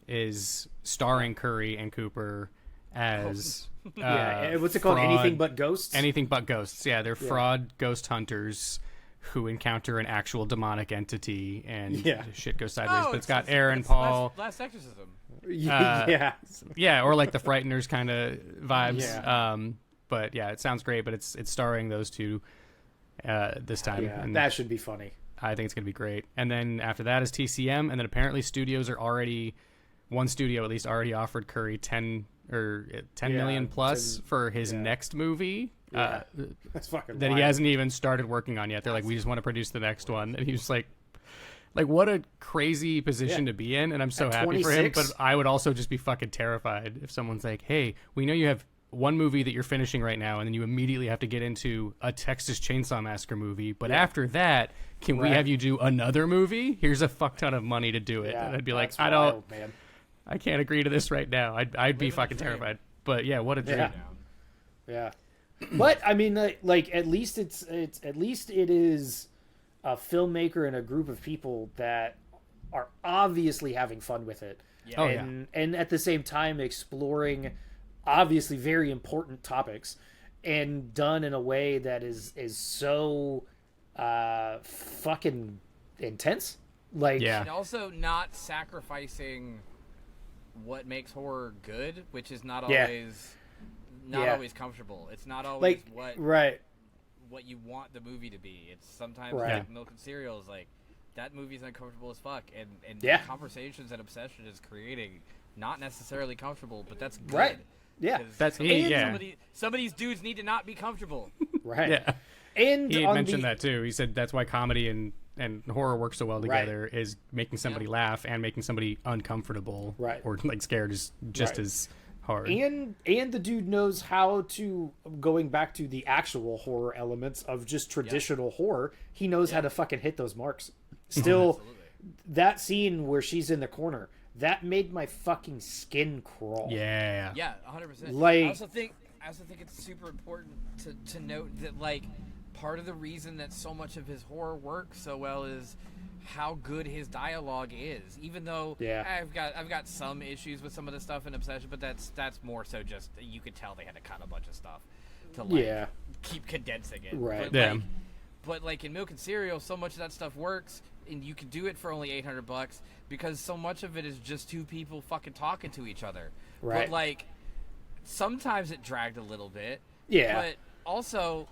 is starring Curry and Cooper as what's it called? fraud- Anything But Ghosts? Anything but ghosts. Yeah, they're fraud ghost hunters who encounter an actual demonic entity and shit goes sideways. Oh, but it's got Aaron Paul. Last Exorcism. Yeah. Or like the Frighteners kind of vibes. Yeah. But yeah, it sounds great. But it's starring those two this time. Yeah, and that should be funny. I think it's gonna be great. And then after that is TCM, and then apparently studios are already, one studio at least already offered Curry 10 million plus for his next movie. Yeah. That's fucking that wild. he hasn't even started working on yet. They're like, we just want to produce the next one, and he's like what a crazy position to be in. And I'm so At happy for him. 26? But I would also just be fucking terrified if someone's like, hey, we know you have one movie that you're finishing right now, and then you immediately have to get into a Texas Chainsaw Massacre movie. But after that, can we have you do another movie? Here's a fuck ton of money to do it. Yeah, and I'd be like, that's I don't, wild, man. I can't agree to this right now. I'd be fucking terrified. But yeah, what a dream. Yeah. But I mean, like at least it is a filmmaker and a group of people that are obviously having fun with it. Yeah. And at the same time exploring obviously very important topics, and done in a way that is so fucking intense. Like, Yeah. And also not sacrificing what makes horror good, which is not always always comfortable. It's not always like what you want the movie to be. It's sometimes Right. like Milk and Cereal is like that movie's uncomfortable as fuck, and Yeah. the conversations that Obsession is creating not necessarily comfortable, but that's good. Right. Yeah. 'Cause That's- some, yeah. some of these dudes need to not be comfortable. right. Yeah. And He on mentioned the, that too. He said that's why comedy and horror work so well together, is making somebody laugh and making somebody uncomfortable Right. or like scared is just Right. as hard. And the dude knows how to, going back to the actual horror elements of just traditional horror, he knows how to fucking hit those marks. Still, Absolutely. that scene where she's in the corner, that made my fucking skin crawl. Yeah. Yeah, 100%. Like- I also think it's super important to note that like part of the reason that so much of his horror works so well is how good his dialogue is. Even though I've got some issues with some of the stuff in Obsession, but that's more so just you could tell they had to cut a bunch of stuff to like keep condensing it. Right. But, Yeah. but like in Milk and Cereal, so much of that stuff works, and you can do it for only $800 because so much of it is just two people fucking talking to each other. Right. But like sometimes it dragged a little bit. Yeah. But also,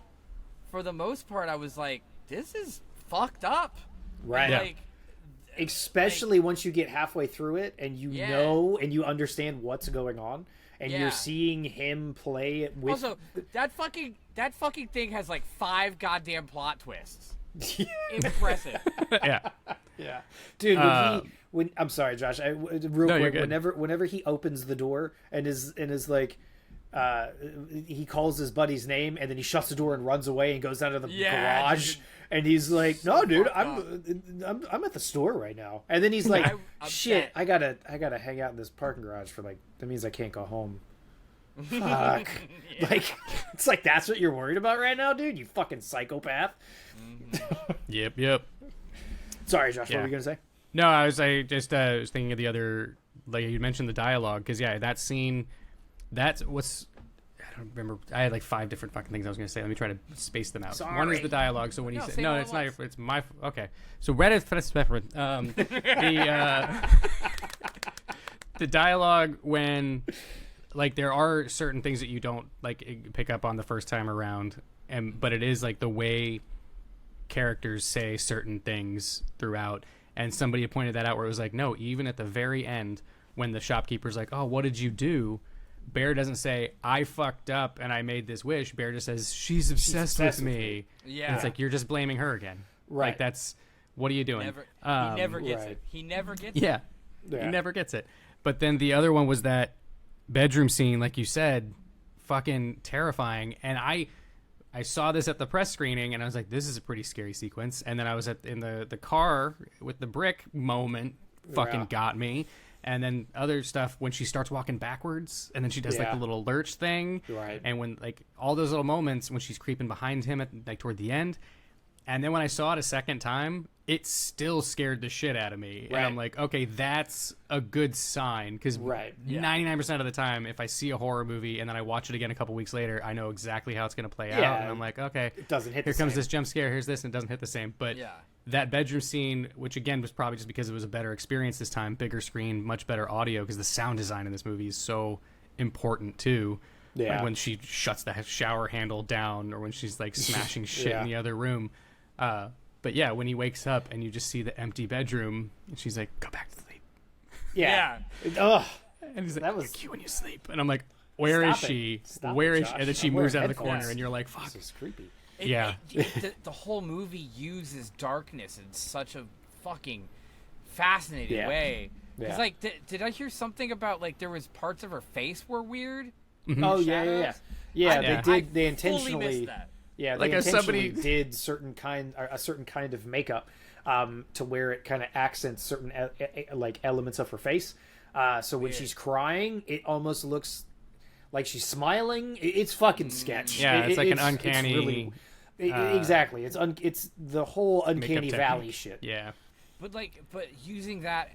for the most part, I was like, this is fucked up. Right. Yeah. Like, Especially once you get halfway through it and you know and you understand what's going on, and you're seeing him play it with. also, that fucking thing has like 5 goddamn plot twists. Impressive. Yeah. Yeah, dude. When I'm sorry, Josh. Real you're quick. good. Whenever he opens the door and is like, he calls his buddy's name and then he shuts the door and runs away and goes down to the garage. Dude. And he's like, "No, dude, fucked I'm at the store right now." And then he's like, I'm "Shit, upset. I gotta hang out in this parking garage for like that means I can't go home." Fuck. Like, it's like that's what you're worried about right now, dude. You fucking psychopath. Yep. Sorry, Josh. What Yeah. were you gonna say? No, I was thinking of the other, like you mentioned the dialogue, because that scene, that's what's, I don't remember. I had like 5 different fucking things I was gonna say. Let me try to space them out. One is the dialogue. So when he said, say no, all it's at not. once. It's my. Okay. So Reddit. The dialogue when, like, there are certain things that you don't like pick up on the first time around, but it is like the way characters say certain things throughout. And somebody had pointed that out where it was like, no, even at the very end when the shopkeeper's like, oh, what did you do? Bear doesn't say, I fucked up and I made this wish. Bear just says, she's obsessed with me. Yeah. And it's like, you're just blaming her again. Right. Like, that's, what are you doing? he never gets right. it. He never gets it. Yeah. Yeah. He never gets it. But then the other one was that bedroom scene, like you said, fucking terrifying. And I saw this at the press screening, and I was like, this is a pretty scary sequence. And then I was in the car with the brick moment, fucking got me. And then other stuff when she starts walking backwards, and then she does like the little lurch thing. Right. And when like all those little moments when she's creeping behind him at like toward the end. And then when I saw it a second time, it still scared the shit out of me. Right. And I'm like, okay, that's a good sign. Because 99% of the time, if I see a horror movie and then I watch it again a couple weeks later, I know exactly how it's going to play out. And I'm like, okay, it doesn't hit here the comes same. this jump scare, here's this, and it doesn't hit the same. But that bedroom scene, which again was probably just because it was a better experience this time, bigger screen, much better audio, because the sound design in this movie is so important too. Yeah. Like when she shuts the shower handle down, or when she's like smashing shit in the other room. But yeah, when he wakes up and you just see the empty bedroom, and she's like, "Go back to sleep." Yeah. Ugh. And he's like, That was- "You're cute when you sleep." And I'm like, "Where is Stop it. she? Stop Where it, is she?" Josh. And then she I'm moves out wearing of the corner, headphones. and you're like, "Fuck." This is creepy. Yeah. The whole movie uses darkness in such a fucking fascinating way. Yeah. It's like, did I hear something about like there was parts of her face were weird? Oh Shadows? yeah. Yeah. They did. They Fully intentionally. missed that. Yeah, they Like as intentionally somebody- did a certain kind of makeup to where it kind of accents certain like elements of her face. So when she's crying, it almost looks like she's smiling. It's fucking sketch. Yeah, it's like an uncanny. It's really, exactly. It's the whole uncanny makeup valley technique. shit. Yeah. But using that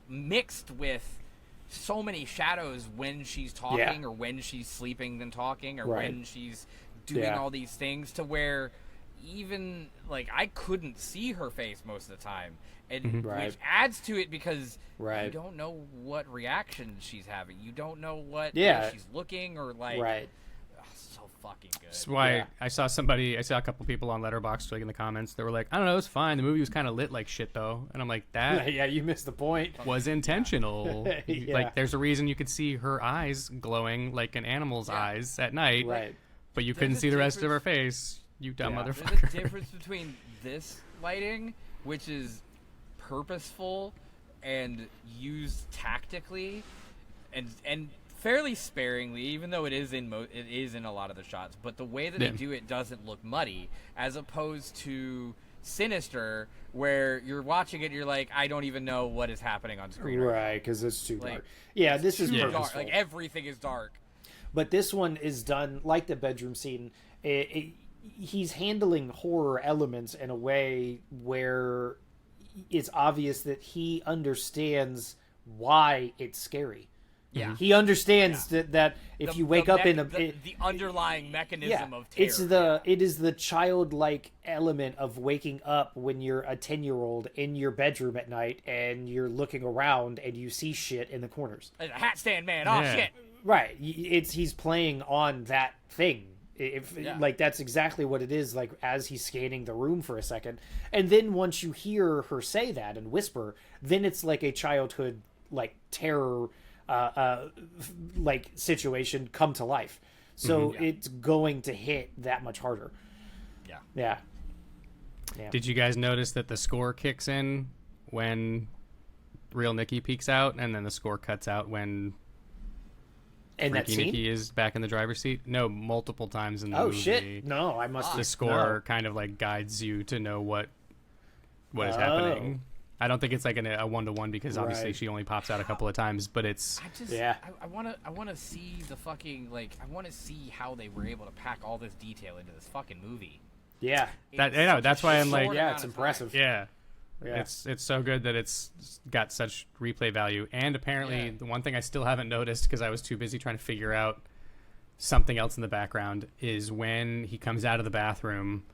mixed with so many shadows when she's talking or when she's sleeping then talking or when she's doing all these things to where even like I couldn't see her face most of the time, and which adds to it because you don't know what reaction she's having. You don't know what way she's looking or like. Right. So fucking good. That's why I saw a couple people on Letterboxd like in the comments that were like, I don't know, it was fine. The movie was kind of lit like shit though, and I'm like, that you missed the point. Was intentional. Like there's a reason you could see her eyes glowing like an animal's eyes at night, but you couldn't see the rest of her face. You dumb motherfucker. There's a difference between this lighting, which is purposeful and used tactically, and fairly sparingly, even though it is in a lot of the shots. But the way that they do it doesn't look muddy, as opposed to Sinister, where you're watching it, and you're like, I don't even know what is happening on screen. Right, because it's too dark. Yeah, this is purposeful. Dark. Like everything is dark. But this one is done like the bedroom scene. He's handling horror elements in a way where it's obvious that he understands why it's scary. Yeah, he understands that if you wake up in the underlying mechanism of terror. It is the childlike element of waking up when you're a 10-year-old in your bedroom at night and you're looking around and you see shit in the corners. A hat stand man. Oh shit. Right. He's playing on that thing. Like that's exactly what it is, like as he's scanning the room for a second, and then once you hear her say that and whisper, then it's like a childhood like terror like situation come to life, so it's going to hit that much harder. Yeah. Did you guys notice that the score kicks in when real Nikki peeks out, and then the score cuts out when Nikki is back in the driver's seat? No, multiple times in the movie. Oh shit! No, I must. The score kind of like guides you to know what is happening. I don't think it's like a 1-to-1 because obviously she only pops out a couple of times, but it's. I want to see the fucking I want to see how they were able to pack all this detail into this fucking movie. Yeah, that's why I'm like, it's impressive. Yeah. It's so good that it's got such replay value. And apparently the one thing I still haven't noticed because I was too busy trying to figure out something else in the background is when he comes out of the bathroom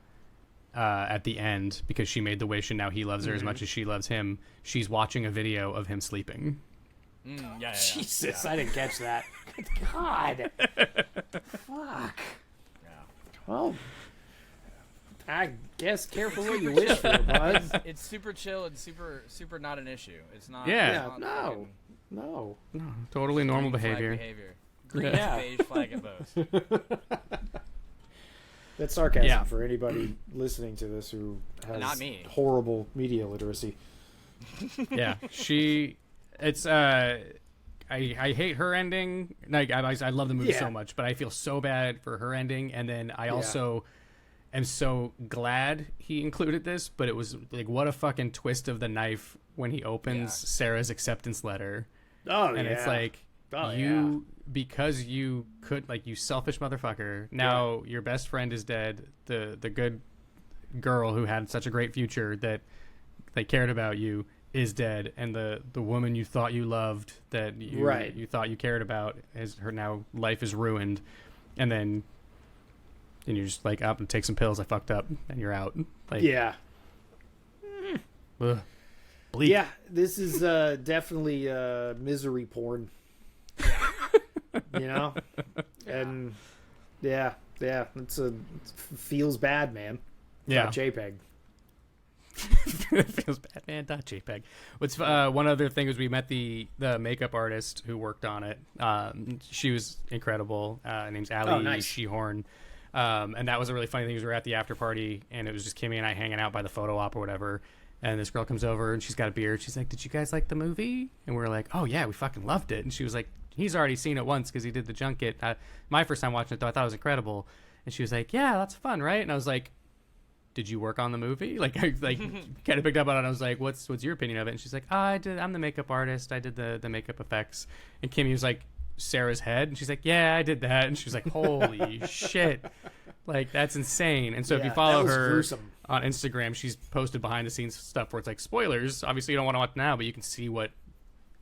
at the end, because she made the wish and now he loves her as much as she loves him, she's watching a video of him sleeping. Jesus, I didn't catch that. Good God. Fuck. Yeah. Well, I guess careful what you wish for, bud. It's super chill and super not an issue. It's not. No. Totally normal behavior. Green beige flag at most. That's sarcasm for anybody listening to this who has not me. Horrible media literacy. Yeah, it's I hate her ending. Like I love the movie so much, but I feel so bad for her ending, and then I also am so glad he included this. But it was like, what a fucking twist of the knife when he opens Sarah's acceptance letter. It's like because you could, like, you selfish motherfucker. Now your best friend is dead. The good girl who had such a great future that they cared about you is dead, and the woman you thought you loved, that you thought you cared about, is her now life is ruined, and then you're just like, up and take some pills, I fucked up, and you're out. Like, bleak. Yeah, this is definitely misery porn. You know, and it feels bad, man. JPEG. Feels bad, man. JPEG. What's one other thing is we met the makeup artist who worked on it. She was incredible. Her name's Ali Shehorn. And that was a really funny thing. We were at the after party, and it was just Kimmy and I hanging out by the photo op or whatever. And this girl comes over, and she's got a beard. She's like, "Did you guys like the movie?" And we're like, "Oh yeah, we fucking loved it." And she was like, "He's already seen it once because he did the junket. My first time watching it, though, I thought it was incredible." And she was like, "Yeah, that's fun, right?" And I was like, "Did you work on the movie?" Like, I kind of picked up on it. And I was like, "What's your opinion of it?" And she's like, "Oh, I'm the makeup artist. I did the makeup effects." And Kimmy was like, Sarah's head? And she's like, yeah, I did that. And she was like, holy shit. Like, that's insane. And so if you follow her gruesome. on Instagram, she's posted behind the scenes stuff where it's like spoilers. Obviously, you don't want to watch now, but you can see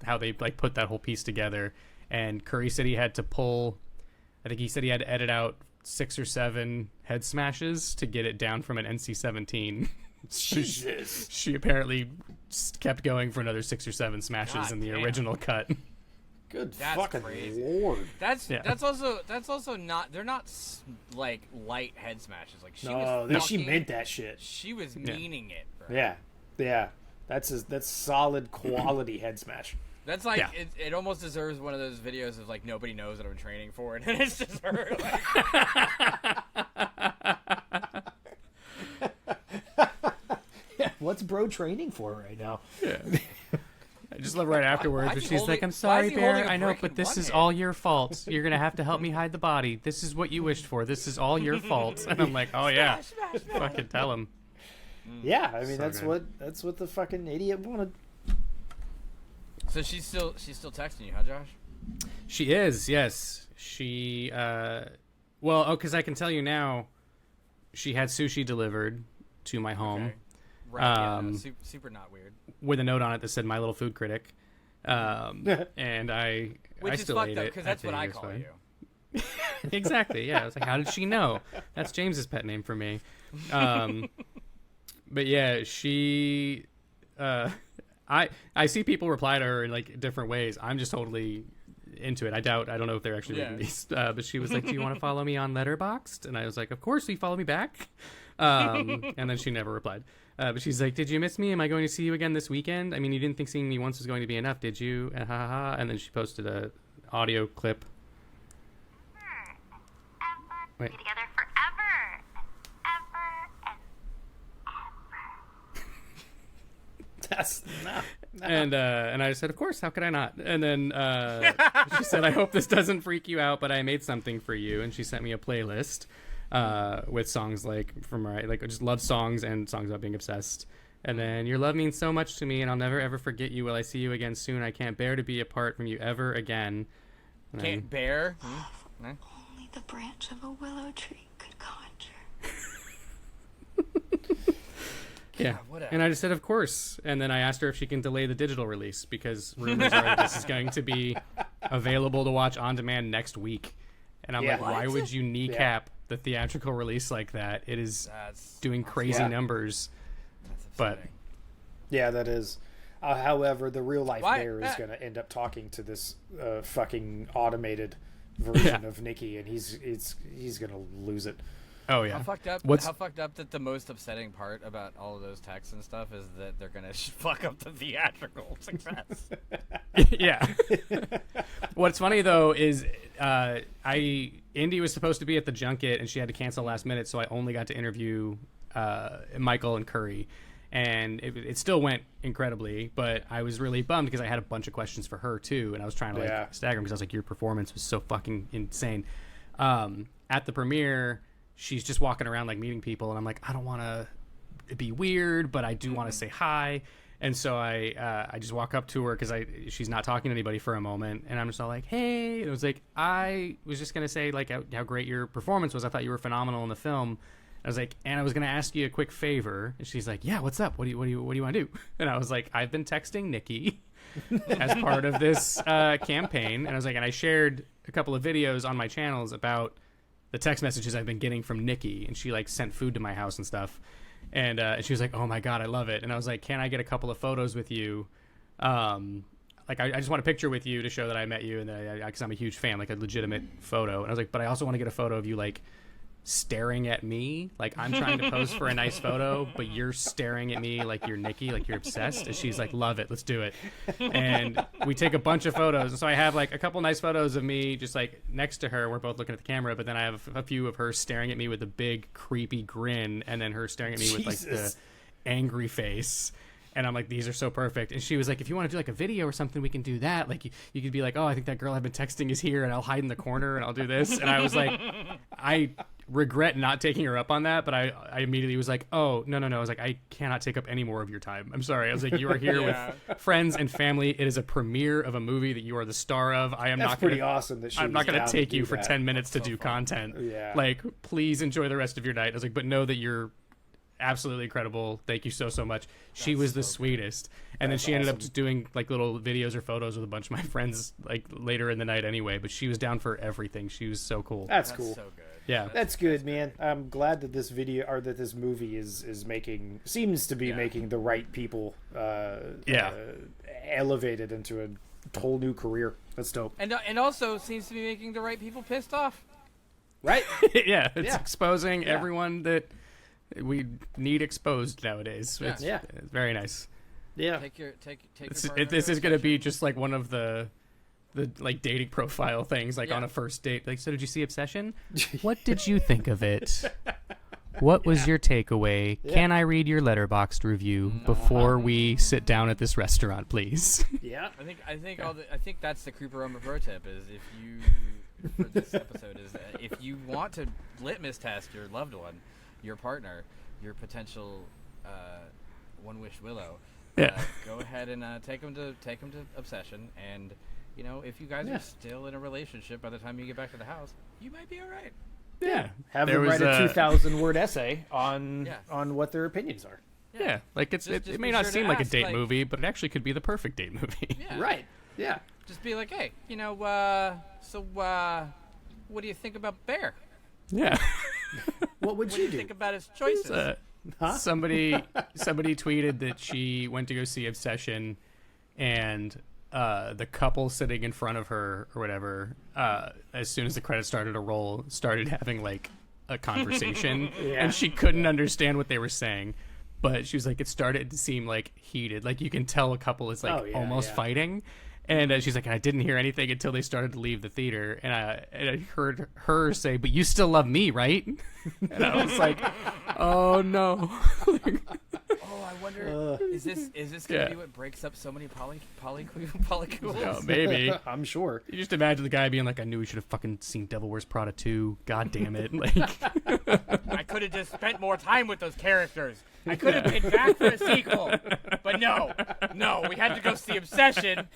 how they like put that whole piece together. And Curry said he had to pull, I think he said he had to edit out 6 or 7 head smashes to get it down from an NC-17. Jesus. She apparently kept going for another 6 or 7 smashes in the original cut. Good That's fucking crazy. lord. That's also not. They're not like light head smashes. Like she she meant that shit. She was meaning it. Bro. Yeah. That's solid quality head smash. That's like it almost deserves one of those videos of like nobody knows that I'm training for it, and it's just her. What's bro training for right now? Yeah. I just love right afterwards, but she's like, I'm why sorry, is he Bear. holding a I know, brick but in this one is hand?" all your fault. You're going to have to help me hide the body. This is what you wished for. This is all your fault. And I'm like, oh, yeah. Fucking tell him. Yeah, I mean So that's what the fucking idiot wanted. So she's still texting you, huh, Josh? She is, yes. She, because I can tell you now, she had sushi delivered to my home. Okay. Right. Super not weird. With a note on it that said "My Little Food Critic," and I Which is still fucked ate up it. because that's what I think it call was you. fine. Exactly. Yeah. I was like, how did she know? That's James's pet name for me. But yeah, she. I see people reply to her in like different ways. I'm just totally into it. I don't know if they're actually reading these. But she was like, "Do you want to follow me on Letterboxd?" And I was like, "Of course." Will you follow me back? And then she never replied. But she's like, "Did you miss me? Am I going to see you again this weekend? I mean, you didn't think seeing me once was going to be enough, did you?" Ha ha ha. And then she posted a audio clip. Wait. Be together forever and ever. That's not. And I said, of course, how could I not? And then she said, I hope this doesn't freak you out, but I made something for you. And she sent me a playlist with songs like just love songs and songs about being obsessed. And then, your love means so much to me, and I'll never ever forget you. Will I see you again soon? I can't bear to be apart from you ever again. And Can't bear. Only the branch of a willow tree could conjure. Yeah, and I just said, of course. And then I asked her if she can delay the digital release because rumors are this is going to be available to watch on demand next week. And I'm like, why would you kneecap the theatrical release like that? It is doing crazy numbers. But yeah, that is. However, the real life Bear is going to end up talking to this fucking automated version of Nikki, and he's going to lose it. Oh yeah. How fucked up that the most upsetting part about all of those texts and stuff is that they're gonna fuck up the theatrical success. Yeah. What's funny though is Indy was supposed to be at the junket and she had to cancel last minute, so I only got to interview Michael and Curry, and it still went incredibly, but I was really bummed because I had a bunch of questions for her too, and I was trying to stagger them because I was like, your performance was so fucking insane. At the premiere, she's just walking around like meeting people, and I'm like, I don't want to be weird, but I do want to say hi. And so I just walk up to her because she's not talking to anybody for a moment, and I'm just all like, hey. And it was like, I was just gonna say like how great your performance was. I thought you were phenomenal in the film. I was like, and I was gonna ask you a quick favor. And she's like, yeah, what's up? What do you want to do? And I was like, I've been texting Nikki as part of this campaign, and I was like, and I shared a couple of videos on my channels about the text messages I've been getting from Nikki, and she like sent food to my house and stuff, and she was like, oh my god, I love it. And I was like, can I get a couple of photos with you, like I just want a picture with you to show that I met you, and that because I'm a huge fan, like a legitimate photo. And I was like, but I also want to get a photo of you like staring at me, like I'm trying to pose for a nice photo, but you're staring at me like you're Nikki, like you're obsessed. And she's like, love it, let's do it. And we take a bunch of photos, and so I have like a couple nice photos of me just like next to her, we're both looking at the camera, but then I have a few of her staring at me with a big creepy grin, and then her staring at me with like the angry face. And I'm like, these are so perfect. And she was like, if you want to do like a video or something, we can do that. Like you could be like, oh, I think that girl I've been texting is here, and I'll hide in the corner and I'll do this. And I was like, I regret not taking her up on that, but I immediately was like, oh, no. I was like, I cannot take up any more of your time. I'm sorry. I was like, you are here with friends and family. It is a premiere of a movie that you are the star of. I am That's not pretty gonna, awesome that she I'm was not going down to take do you for that. 10 minutes to do content. Yeah. Like, please enjoy the rest of your night. I was like, but know that you're absolutely incredible. Thank you so much. She was the sweetest. And then she ended up just doing like little videos or photos with a bunch of my friends like later in the night anyway, but she was down for everything. She was so cool. That's cool. So good. Yeah. That's good, man. I'm glad that this video or that this movie is making seems to be making the right people elevated into a whole new career. That's dope. And also seems to be making the right people pissed off. Right? Yeah, it's exposing everyone that we need exposed nowadays. Yeah. It's very nice. Yeah. Take your partner This to is going to obsession. be just like one of the like dating profile things, like on a first date. Like, so did you see Obsession? What did you think of it? What was your takeaway? Can I read your Letterboxd review before we sit down at this restaurant, please? Yeah. I think that's the Creep-O-Rama pro tip is if you for this episode is that if you want to litmus test your loved one, your partner, your potential one wish willow, go ahead and take them to Obsession, and you know if you guys are still in a relationship by the time you get back to the house, you might be all right. Yeah. Have There them write was a 2,000-word essay on what their opinions are. Yeah, like Just it may be not sure to seem like a ask, date like- movie, but it actually could be the perfect date movie. Yeah. Right. Yeah. Just be like, hey, you know, so what do you think about Bear? Yeah. What would What do you you do? think about his choices? Somebody tweeted that she went to go see Obsession, and the couple sitting in front of her or whatever, as soon as the credits started to roll, started having like a conversation, and she couldn't understand what they were saying. But she was like, it started to seem like heated. Like you can tell a couple is like almost fighting. And she's like, I didn't hear anything until they started to leave the theater. And I heard her say, but you still love me, right? And I was like, oh, no. Oh, I wonder, is this going to be what breaks up so many polycools? No, maybe. I'm sure. You just imagine the guy being like, I knew we should have fucking seen Devil Wears Prada 2. God damn it. Like, I could have just spent more time with those characters. I could have been back for a sequel. But no, we had to go see Obsession.